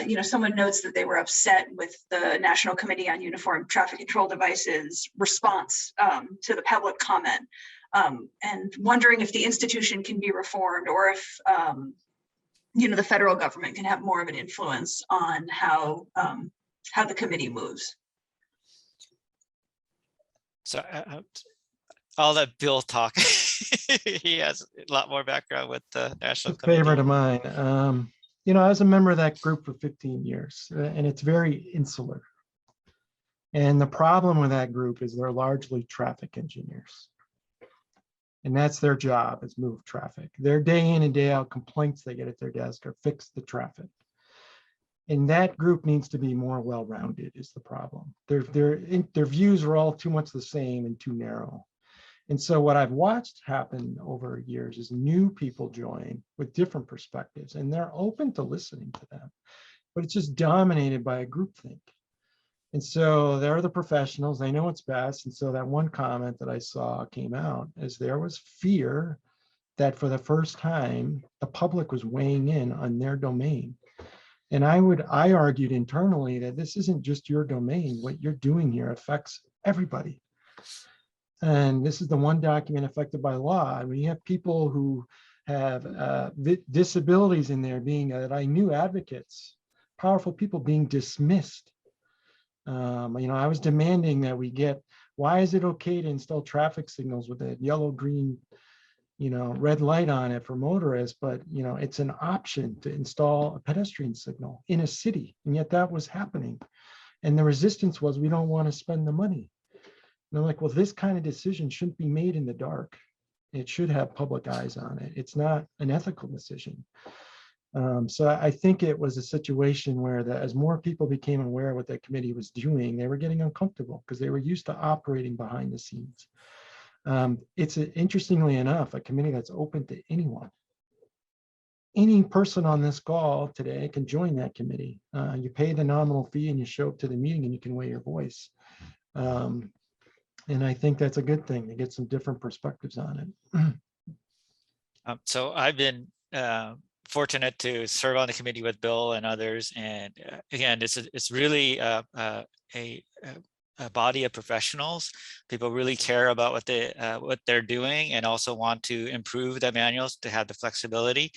you know, someone notes that they were upset with the National Committee on Uniform Traffic Control Devices response to the public comment, and wondering if the institution can be reformed, or if you know, the federal government can have more of an influence on how the committee moves. So I'll let Bill talk. He has a lot more background with the National Committee. Favorite of mine. You know, I was a member of that group for 15 years, and it's very insular. And the problem with that group is they're largely traffic engineers. And that's their job, is move traffic. Their day in and day out complaints they get at their desk are fix the traffic. And that group needs to be more well-rounded is the problem. Their views are all too much the same and too narrow. And so what I've watched happen over years is new people join with different perspectives, and they're open to listening to them, but it's just dominated by a groupthink. And so there are the professionals, they know what's best. And so that one comment that I saw came out as there was fear that for the first time, the public was weighing in on their domain. And I argued internally that this isn't just your domain. What you're doing here affects everybody. And this is the one document affected by law. I mean, you have people who have disabilities in there being that I knew advocates, powerful people being dismissed. You know, I was demanding that we get, why is it okay to install traffic signals with a yellow, green, you know, red light on it for motorists, but, you know, it's an option to install a pedestrian signal in a city. And yet that was happening. And the resistance was, we don't want to spend the money. And I'm like, well, this kind of decision shouldn't be made in the dark. It should have public eyes on it. It's not an ethical decision. So I think it was a situation where as more people became aware of what that committee was doing, they were getting uncomfortable because they were used to operating behind the scenes. It's interestingly enough, a committee that's open to anyone. Any person on this call today can join that committee. You pay the nominal fee and you show up to the meeting and you can weigh your voice. And I think that's a good thing to get some different perspectives on it. So I've been fortunate to serve on the committee with Bill and others. And again, it's really a body of professionals. People really care about what they're doing and also want to improve the manuals to have the flexibility.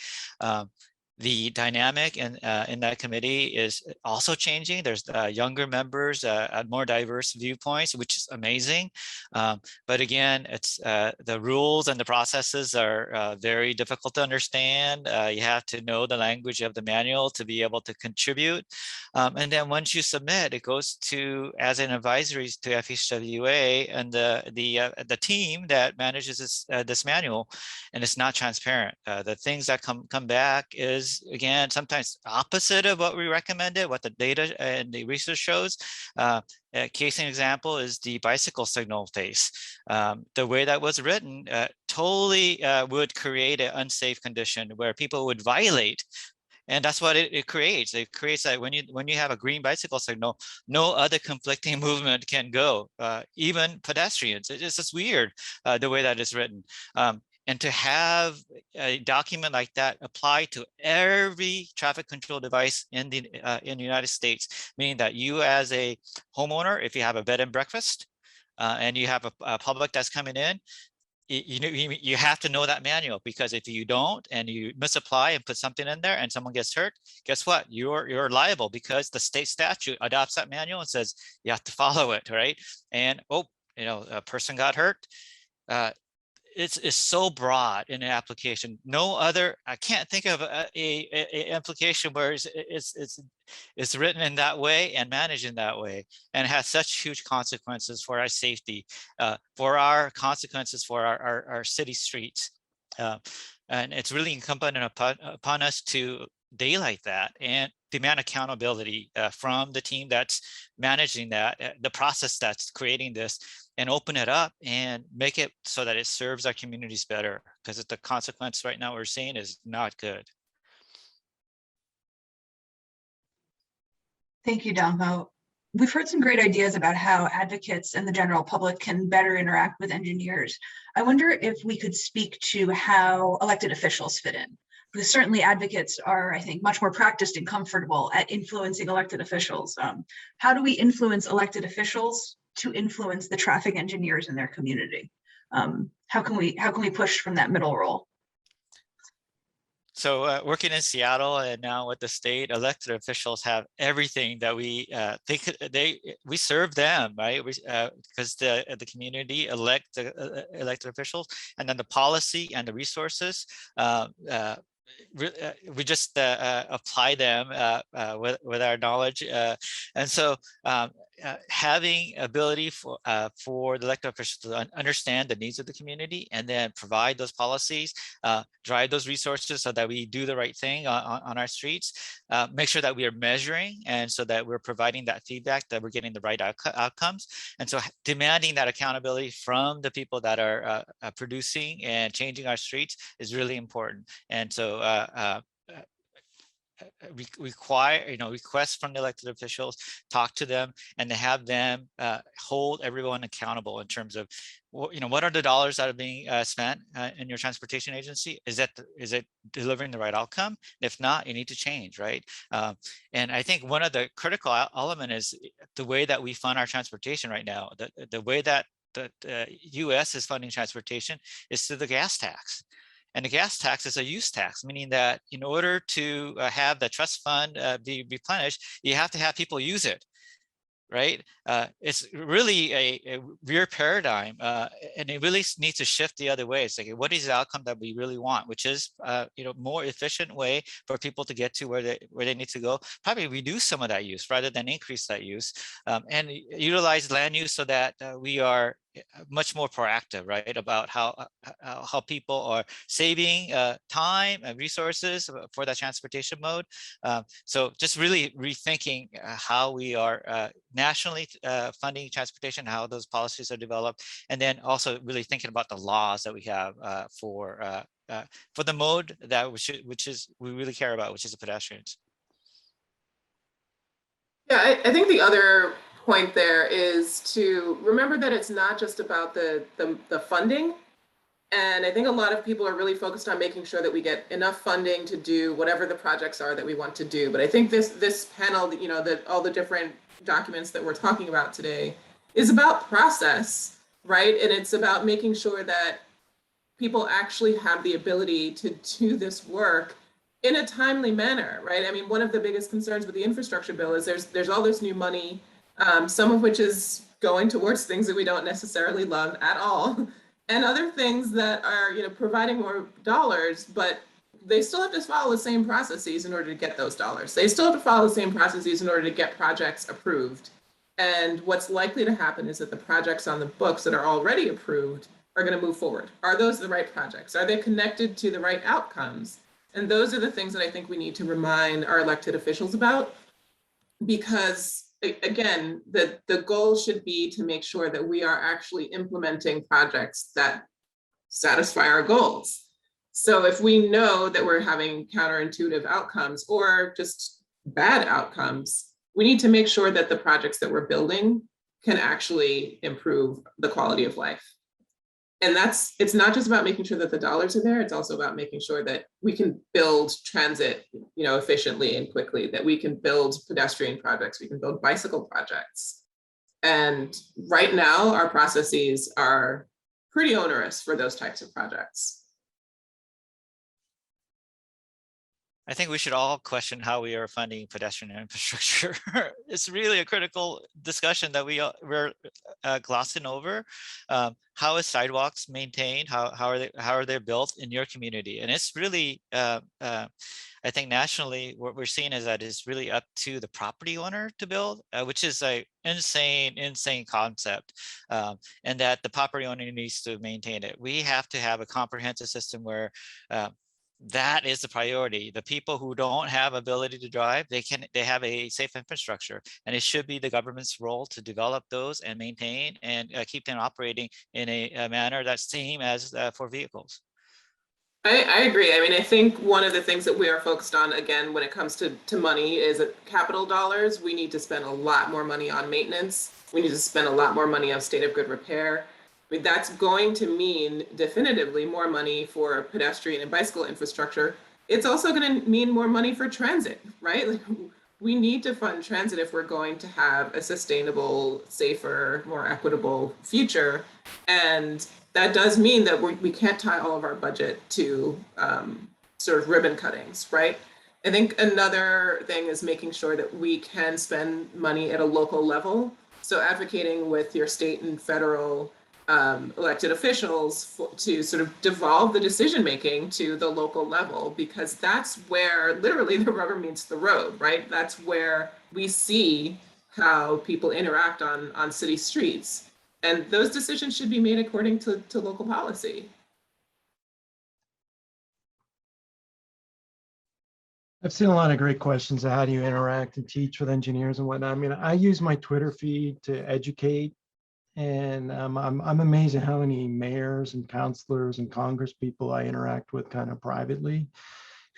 The dynamic in that committee is also changing. There's younger members, more diverse viewpoints, which is amazing. But again, it's the rules and the processes are very difficult to understand. You have to know the language of the manual to be able to contribute. And then once you submit, it goes to as an advisory to FHWA and the team that manages this manual, and it's not transparent. The things that come back is, again, sometimes opposite of what we recommended, what the data and the research shows. A case in example is the bicycle signal face. The way that was written totally would create an unsafe condition where people would violate. And that's what it creates. It creates that when you have a green bicycle signal, no other conflicting movement can go, even pedestrians. It's just weird the way that it's written. And to have a document like that apply to every traffic control device in the United States, meaning that you as a homeowner, if you have a bed and breakfast and you have a public that's coming in, you have to know that manual, because if you don't and you misapply and put something in there and someone gets hurt, guess what? You're liable, because the state statute adopts that manual and says you have to follow it, right? And a person got hurt. It's so broad in an application. No other, I can't think of a application where it's written in that way and managed in that way, and has such huge consequences for our safety, for our consequences for our city streets. And it's really incumbent upon us to daylight that and demand accountability from the team that's managing that, the process that's creating this, and open it up and make it so that it serves our communities better, because the consequence right now we're seeing is not good. Thank you, Dongho. We've heard some great ideas about how advocates and the general public can better interact with engineers. I wonder if we could speak to how elected officials fit in, because certainly advocates are, I think, much more practiced and comfortable at influencing elected officials. How do we influence elected officials to influence the traffic engineers in their community? How can we push from that middle role? So working in Seattle and now with the state, elected officials have everything that we we serve them, right? Because the community elect the elected officials, and then the policy and the resources. We just apply them with our knowledge, and so having ability for the elected officials to understand the needs of the community and then provide those policies, drive those resources so that we do the right thing on our streets, make sure that we are measuring, and so that we're providing that feedback, that we're getting the right outcomes. And so demanding that accountability from the people that are producing and changing our streets is really important. And so requests from the elected officials, talk to them, and to have them hold everyone accountable in terms of, what are the dollars that are being spent in your transportation agency? Is it delivering the right outcome? If not, you need to change, right? And I think one of the critical element is the way that we fund our transportation right now. The way that the U.S. is funding transportation is through the gas tax. And the gas tax is a use tax, meaning that in order to have the trust fund be replenished, you have to have people use it, right? It's really a weird paradigm, and it really needs to shift the other way. It's like, what is the outcome that we really want, which is more efficient way for people to get to where they need to go. Probably reduce some of that use rather than increase that use, and utilize land use so that we are much more proactive, right, about how people are saving time and resources for that transportation mode. So just really rethinking how we are nationally funding transportation, how those policies are developed, and then also really thinking about the laws that we have for the mode that we really care about, which is the pedestrians. Yeah, I think the other point there is to remember that it's not just about the funding, And I think a lot of people are really focused on making sure that we get enough funding to do whatever the projects are that we want to do. But I think this panel, you know, that all the different documents that we're talking about today is about process, right? And it's about making sure that people actually have the ability to do this work in a timely manner, right? I mean, one of the biggest concerns with the infrastructure bill is there's all this new money, some of which is going towards things that we don't necessarily love at all, and other things that are, you know, providing more dollars, but they still have to follow the same processes in order to get those dollars. They still have to follow the same processes in order to get projects approved. And what's likely to happen is that the projects on the books that are already approved are going to move forward. Are those the right projects? Are they connected to the right outcomes? And those are the things that I think we need to remind our elected officials about, because again, the goal should be to make sure that we are actually implementing projects that satisfy our goals. So if we know that we're having counterintuitive outcomes or just bad outcomes, we need to make sure that the projects that we're building can actually improve the quality of life. And it's not just about making sure that the dollars are there, it's also about making sure that we can build transit, you know, efficiently and quickly, that we can build pedestrian projects, we can build bicycle projects. And right now, our processes are pretty onerous for those types of projects. I think we should all question how we are funding pedestrian infrastructure. It's really a critical discussion that we're glossing over. How is sidewalks maintained? How are they built in your community? And it's really, I think nationally, what we're seeing is that it's really up to the property owner to build, which is an insane concept, and that the property owner needs to maintain it. We have to have a comprehensive system where that is the priority. The people who don't have ability to drive, they have a safe infrastructure, and it should be the government's role to develop those and maintain and keep them operating in a manner that's same as for vehicles. I agree. I mean, I think one of the things that we are focused on, again, when it comes to money, is that capital dollars. We need to spend a lot more money on maintenance. We need to spend a lot more money on state of good repair. I mean, that's going to mean definitively more money for pedestrian and bicycle infrastructure. It's also going to mean more money for transit, right? Like, we need to fund transit if we're going to have a sustainable, safer, more equitable future. And that does mean that we can't tie all of our budget to sort of ribbon cuttings, right? I think another thing is making sure that we can spend money at a local level. So advocating with your state and federal elected officials to sort of devolve the decision-making to the local level, because that's where literally the rubber meets the road, right? That's where we see how people interact on city streets. And those decisions should be made according to local policy. I've seen a lot of great questions of how do you interact and teach with engineers and whatnot. I mean, I use my Twitter feed to educate. And I'm amazed at how many mayors and councilors and Congress people I interact with kind of privately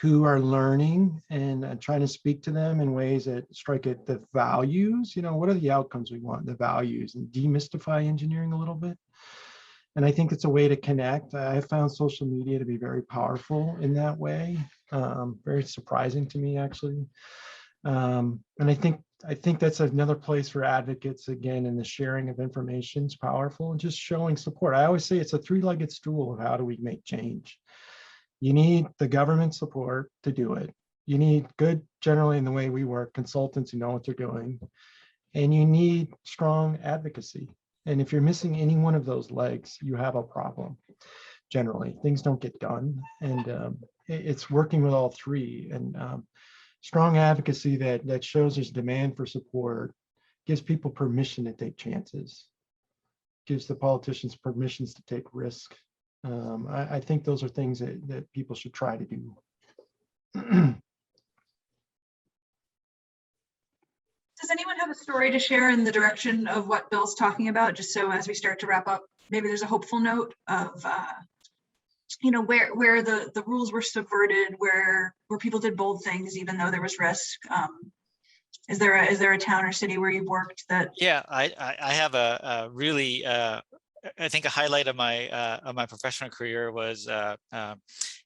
who are learning and trying to speak to them in ways that strike at the values. You know, what are the outcomes we want, the values, and demystify engineering a little bit. And I think it's a way to connect. I have found social media to be very powerful in that way. Very surprising to me, actually. And I think that's another place for advocates, again, in the sharing of information is powerful, and just showing support. I always say it's a three-legged stool of how do we make change. You need the government support to do it. You need good, generally in the way we work, consultants who know what they're doing. And you need strong advocacy. And if you're missing any one of those legs, you have a problem. Generally, things don't get done. And it's working with all three. And strong advocacy that shows there's demand for support, gives people permission to take chances, gives the politicians permissions to take risk. I think those are things that people should try to do. Does anyone have a story to share in the direction of what Bill's talking about? Just so as we start to wrap up, maybe there's a hopeful note of you know, where the rules were subverted, where people did bold things even though there was risk. Is there a town or city where you've worked that? Yeah, I have a really I think a highlight of my professional career was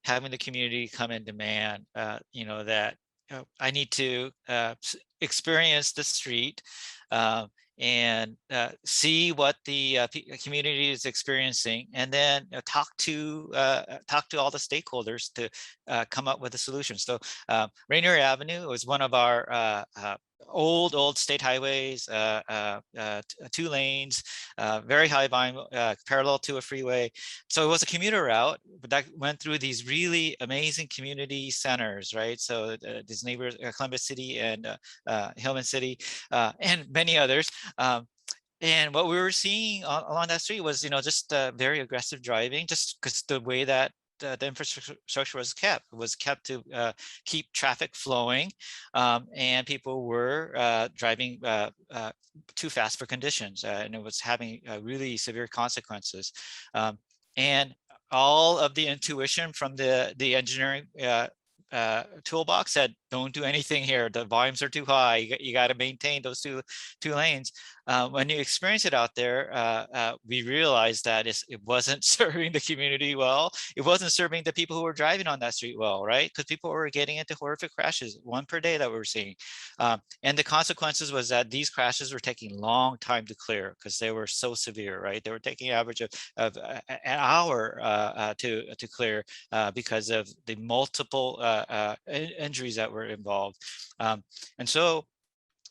having the community come and demand, that I need to experience the street and see what the community is experiencing, and then talk to all the stakeholders to come up with a solution. So Rainier Avenue was one of our old state highways, 2 lanes, very high volume, parallel to a freeway. So it was a commuter route, but that went through these really amazing community centers, right? So these neighbors, Columbus City and Hillman City, and many others. And what we were seeing along that street was, just very aggressive driving, just because the way that the infrastructure was kept to keep traffic flowing, and people were driving too fast for conditions, and it was having really severe consequences. And all of the intuition from the engineering toolbox said, don't do anything here. The volumes are too high. You got to maintain those two lanes. When you experience it out there, we realized that it wasn't serving the community well. It wasn't serving the people who were driving on that street well, right? Because people were getting into horrific crashes, 1 per day that we were seeing. And the consequences was that these crashes were taking long time to clear because they were so severe, right? They were taking an average of an hour to clear because of the multiple injuries that were involved. And so,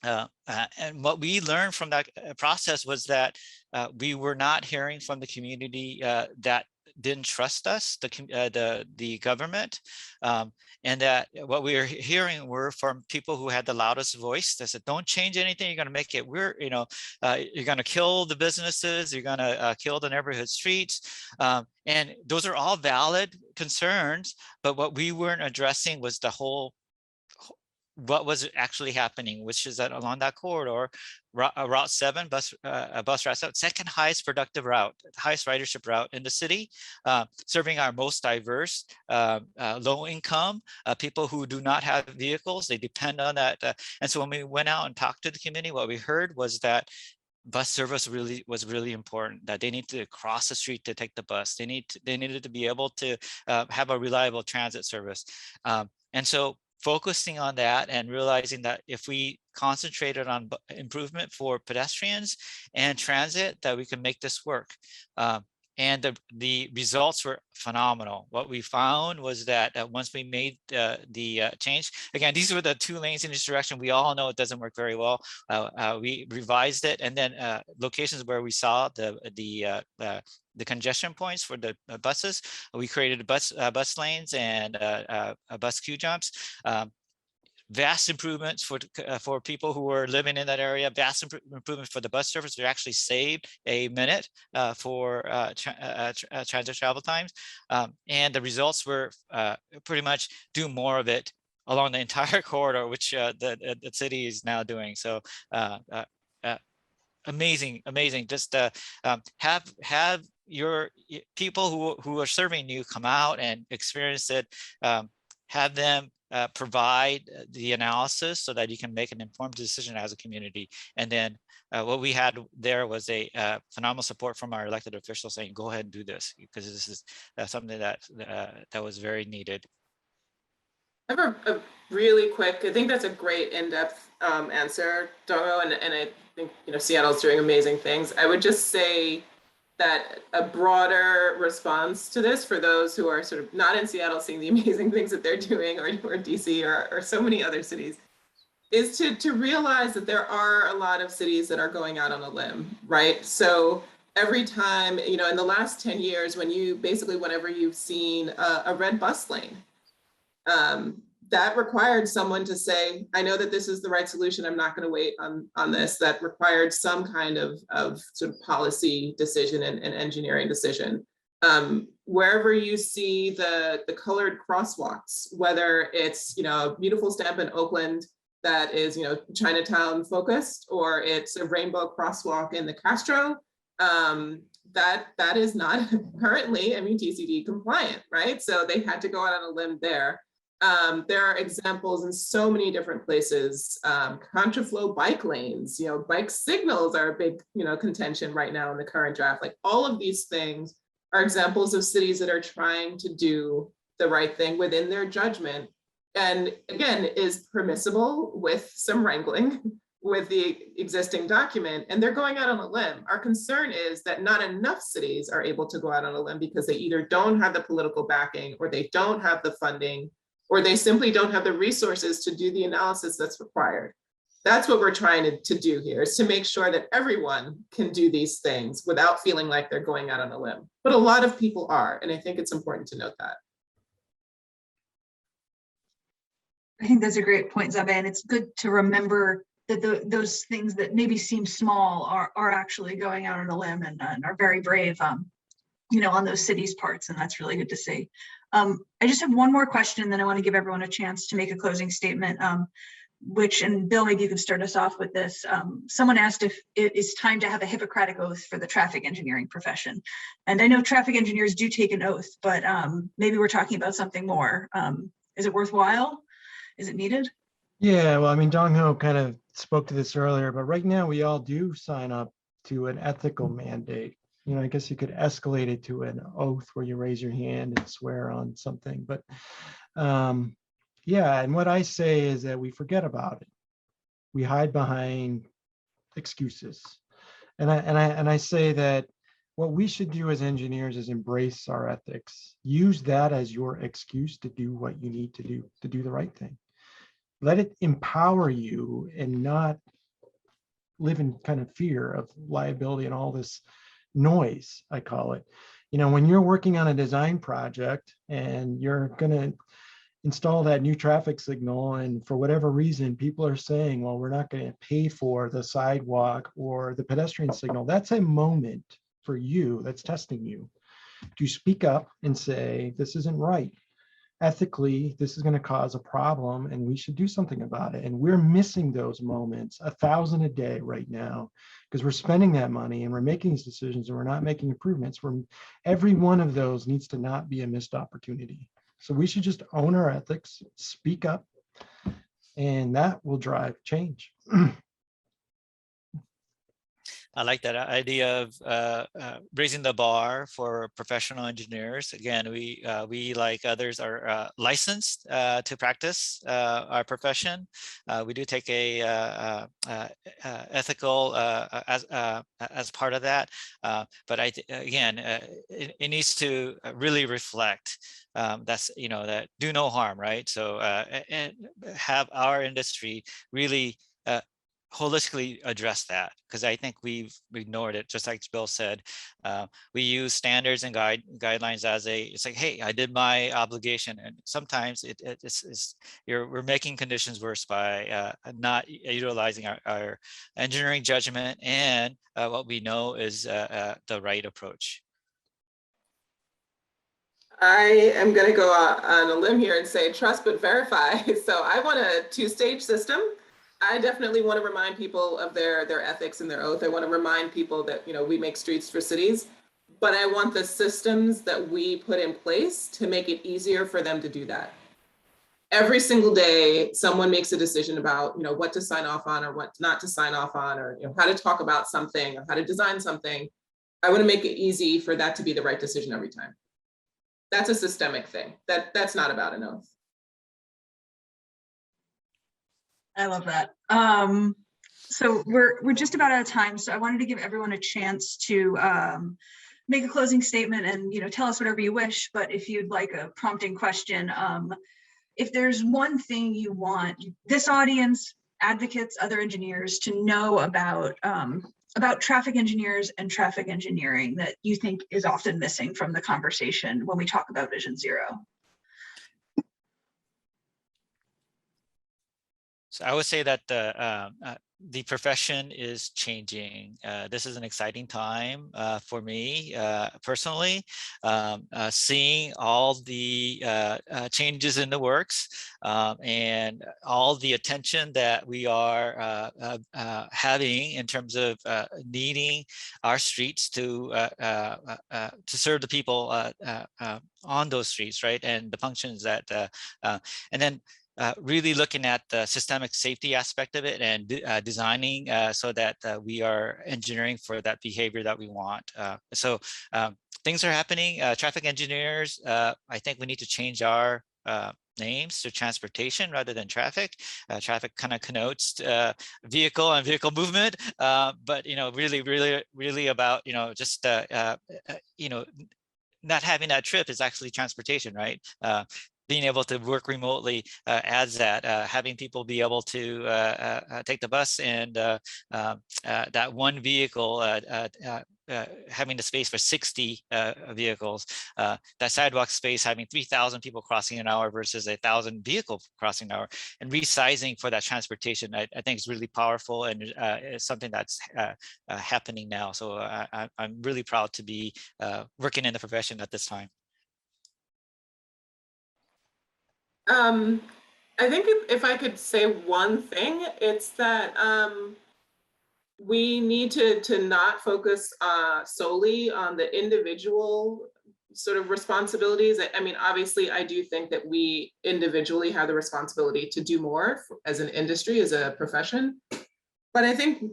and what we learned from that process was that we were not hearing from the community that didn't trust us, the government, and that what we were hearing were from people who had the loudest voice. They said, "Don't change anything. You're going to make it. You're going to kill the businesses. You're going to kill the neighborhood streets." And those are all valid concerns, but what we weren't addressing was what was actually happening, which is that along that corridor, Route 7, bus route 7, second highest productive route, highest ridership route in the city, serving our most diverse, low income people who do not have vehicles. They depend on that. And so when we went out and talked to the community, what we heard was that bus service was really important, that they need to cross the street to take the bus. They needed to be able to have a reliable transit service. And so focusing on that and realizing that if we concentrated on improvement for pedestrians and transit, that we can make this work. And the results were phenomenal. What we found was that once we made the change, again, these were the 2 lanes in each direction. We all know it doesn't work very well. We revised it, and then locations where we saw the congestion points for the buses, we created bus lanes and bus queue jumps. Vast improvements for people who were living in that area, vast improvement for the bus service. We actually saved a minute for transit travel times. And the results were pretty much do more of it along the entire corridor, which the city is now doing. So amazing. Just have your people who are serving you come out and experience it, have them provide the analysis so that you can make an informed decision as a community. And then what we had there was a phenomenal support from our elected officials saying, go ahead and do this, because this is something that was very needed. I have a really quick, I think that's a great in-depth answer, Dongho, and I think Seattle's doing amazing things. I would just say that a broader response to this for those who are sort of not in Seattle seeing the amazing things that they're doing, or DC or so many other cities, is to realize that there are a lot of cities that are going out on a limb, right? So every time, in the last 10 years, whenever you've seen a red bus lane, that required someone to say, I know that this is the right solution, I'm not going to wait on this. That required some kind of sort of policy decision and engineering decision. Wherever you see the colored crosswalks, whether it's a beautiful stamp in Oakland that is Chinatown focused, or it's a rainbow crosswalk in the Castro, that is not currently MUTCD compliant, right? So they had to go out on a limb there. There are examples in so many different places. Contraflow bike lanes, bike signals are a big, contention right now in the current draft. Like all of these things are examples of cities that are trying to do the right thing within their judgment. And again, is permissible with some wrangling with the existing document, and they're going out on a limb. Our concern is that not enough cities are able to go out on a limb because they either don't have the political backing, or they don't have the funding, or they simply don't have the resources to do the analysis that's required. That's what we're trying to do here, is to make sure that everyone can do these things without feeling like they're going out on a limb. But a lot of people are, and I think it's important to note that. I think that's a great point, Zabe, and it's good to remember that those things that maybe seem small are actually going out on a limb and are very brave, on those cities' parts, and that's really good to see. I just have one more question, and then I want to give everyone a chance to make a closing statement, and Bill, maybe you can start us off with this. Someone asked if it is time to have a Hippocratic oath for the traffic engineering profession. And I know traffic engineers do take an oath, but maybe we're talking about something more. Is it worthwhile? Is it needed? Yeah, well, I mean, Dongho kind of spoke to this earlier, but right now we all do sign up to an ethical mandate. I guess you could escalate it to an oath where you raise your hand and swear on something. But yeah, and what I say is that we forget about it. We hide behind excuses. And I say that what we should do as engineers is embrace our ethics. Use that as your excuse to do what you need to do the right thing. Let it empower you and not live in kind of fear of liability and all this noise, I call it. When you're working on a design project and you're going to install that new traffic signal, and for whatever reason, people are saying, well, we're not going to pay for the sidewalk or the pedestrian signal, that's a moment for you that's testing you to speak up and say, this isn't right. Ethically, this is going to cause a problem and we should do something about it. And we're missing those moments 1,000 a day right now because we're spending that money and we're making these decisions and we're not making improvements. Every one of those needs to not be a missed opportunity. So we should just own our ethics, speak up, and that will drive change. I like that idea of raising the bar for professional engineers. Again, we like others are licensed to practice our profession. We do take a ethical as part of that, but it needs to really reflect that's that do no harm, right? So and have our industry really holistically address that, because I think we've ignored it. Just like Bill said, we use standards and guidelines as it's like, hey, I did my obligation, and sometimes we're making conditions worse by not utilizing our engineering judgment and what we know is the right approach. I am going to go on a limb here and say trust but verify. So I want a two-stage system. I definitely want to remind people of their ethics and their oath. I want to remind people that we make streets for cities, but I want the systems that we put in place to make it easier for them to do that. Every single day, someone makes a decision about what to sign off on or what not to sign off on, or how to talk about something or how to design something. I want to make it easy for that to be the right decision every time. That's a systemic thing. That's not about an oath. I love that. So we're just about out of time. So I wanted to give everyone a chance to make a closing statement and tell us whatever you wish. But if you'd like a prompting question, if there's one thing you want this audience, advocates, other engineers to know about traffic engineers and traffic engineering that you think is often missing from the conversation when we talk about Vision Zero. So I would say that the profession is changing. This is an exciting time for me personally, seeing all the changes in the works and all the attention that we are having in terms of needing our streets to serve the people on those streets, right? And the functions that, and then really looking at the systemic safety aspect of it and designing so that we are engineering for that behavior that we want. So things are happening. Traffic engineers, I think we need to change our names to transportation rather than traffic. Traffic kind of connotes vehicle and vehicle movement, but really about just not having that trip is actually transportation, right? Being able to work remotely adds that. Having people be able to take the bus and that one vehicle having the space for 60 vehicles, that sidewalk space having 3,000 people crossing an hour versus 1,000 vehicles crossing an hour, and resizing for that transportation, I think is really powerful, and it's something that's happening now. So I'm really proud to be working in the profession at this time. I think if I could say one thing, it's that we need to not focus solely on the individual sort of responsibilities. I mean, obviously, I do think that we individually have the responsibility to do more as an industry, as a profession. But I think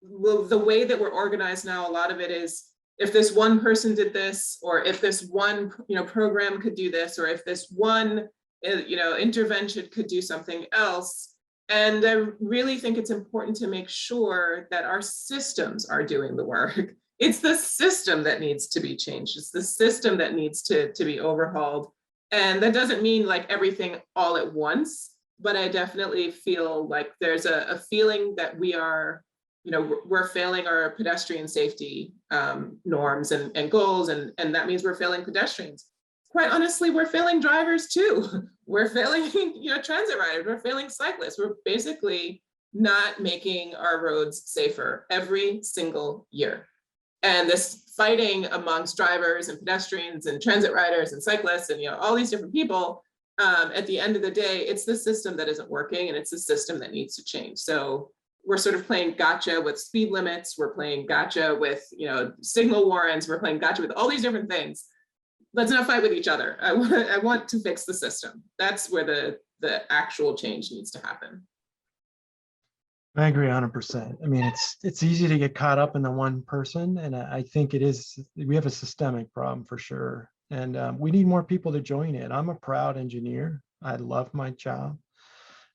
the way that we're organized now, a lot of it is, if this one person did this, or if this one program could do this, or if this one intervention could do something else. And I really think it's important to make sure that our systems are doing the work. It's the system that needs to be changed. It's the system that needs to be overhauled. And that doesn't mean like everything all at once, but I definitely feel like there's a feeling that we are, we're failing our pedestrian safety norms and goals, and that means we're failing pedestrians. Quite honestly, we're failing drivers too. We're failing, transit riders. We're failing cyclists. We're basically not making our roads safer every single year. And this fighting amongst drivers and pedestrians and transit riders and cyclists and all these different people, at the end of the day, it's the system that isn't working, and it's the system that needs to change. So we're sort of playing gotcha with speed limits. We're playing gotcha with signal warrants. We're playing gotcha with all these different things. Let's not fight with each other. I want to fix the system. That's where the actual change needs to happen. I agree 100%. I mean, it's easy to get caught up in the one person, and I think we have a systemic problem for sure. And we need more people to join it. I'm a proud engineer. I love my job.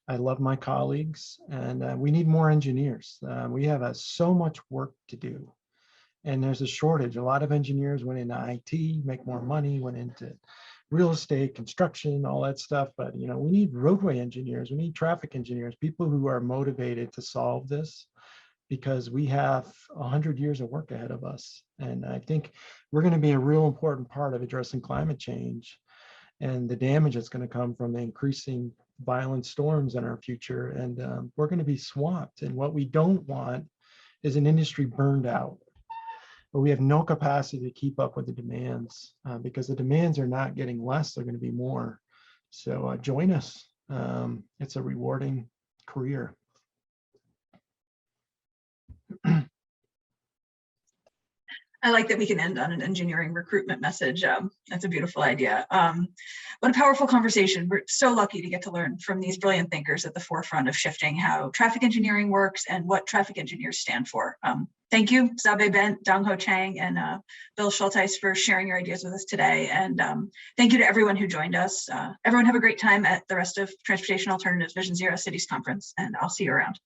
I love my colleagues, and we need more engineers. We have so much work to do. And there's a shortage. A lot of engineers went into IT, make more money, went into real estate, construction, all that stuff. But we need roadway engineers, we need traffic engineers, people who are motivated to solve this, because we have 100 years of work ahead of us. And I think we're going to be a real important part of addressing climate change and the damage that's going to come from the increasing violent storms in our future. And we're going to be swamped. And what we don't want is an industry burned out, but we have no capacity to keep up with the demands, because the demands are not getting less, they're going to be more. So join us. It's a rewarding career. I like that we can end on an engineering recruitment message. That's a beautiful idea. What a powerful conversation. We're so lucky to get to learn from these brilliant thinkers at the forefront of shifting how traffic engineering works and what traffic engineers stand for. Thank you, Zabe Bent, Dongho Chang, and Bill Schultheiss for sharing your ideas with us today. And thank you to everyone who joined us. Everyone have a great time at the rest of Transportation Alternatives Vision Zero Cities Conference, and I'll see you around.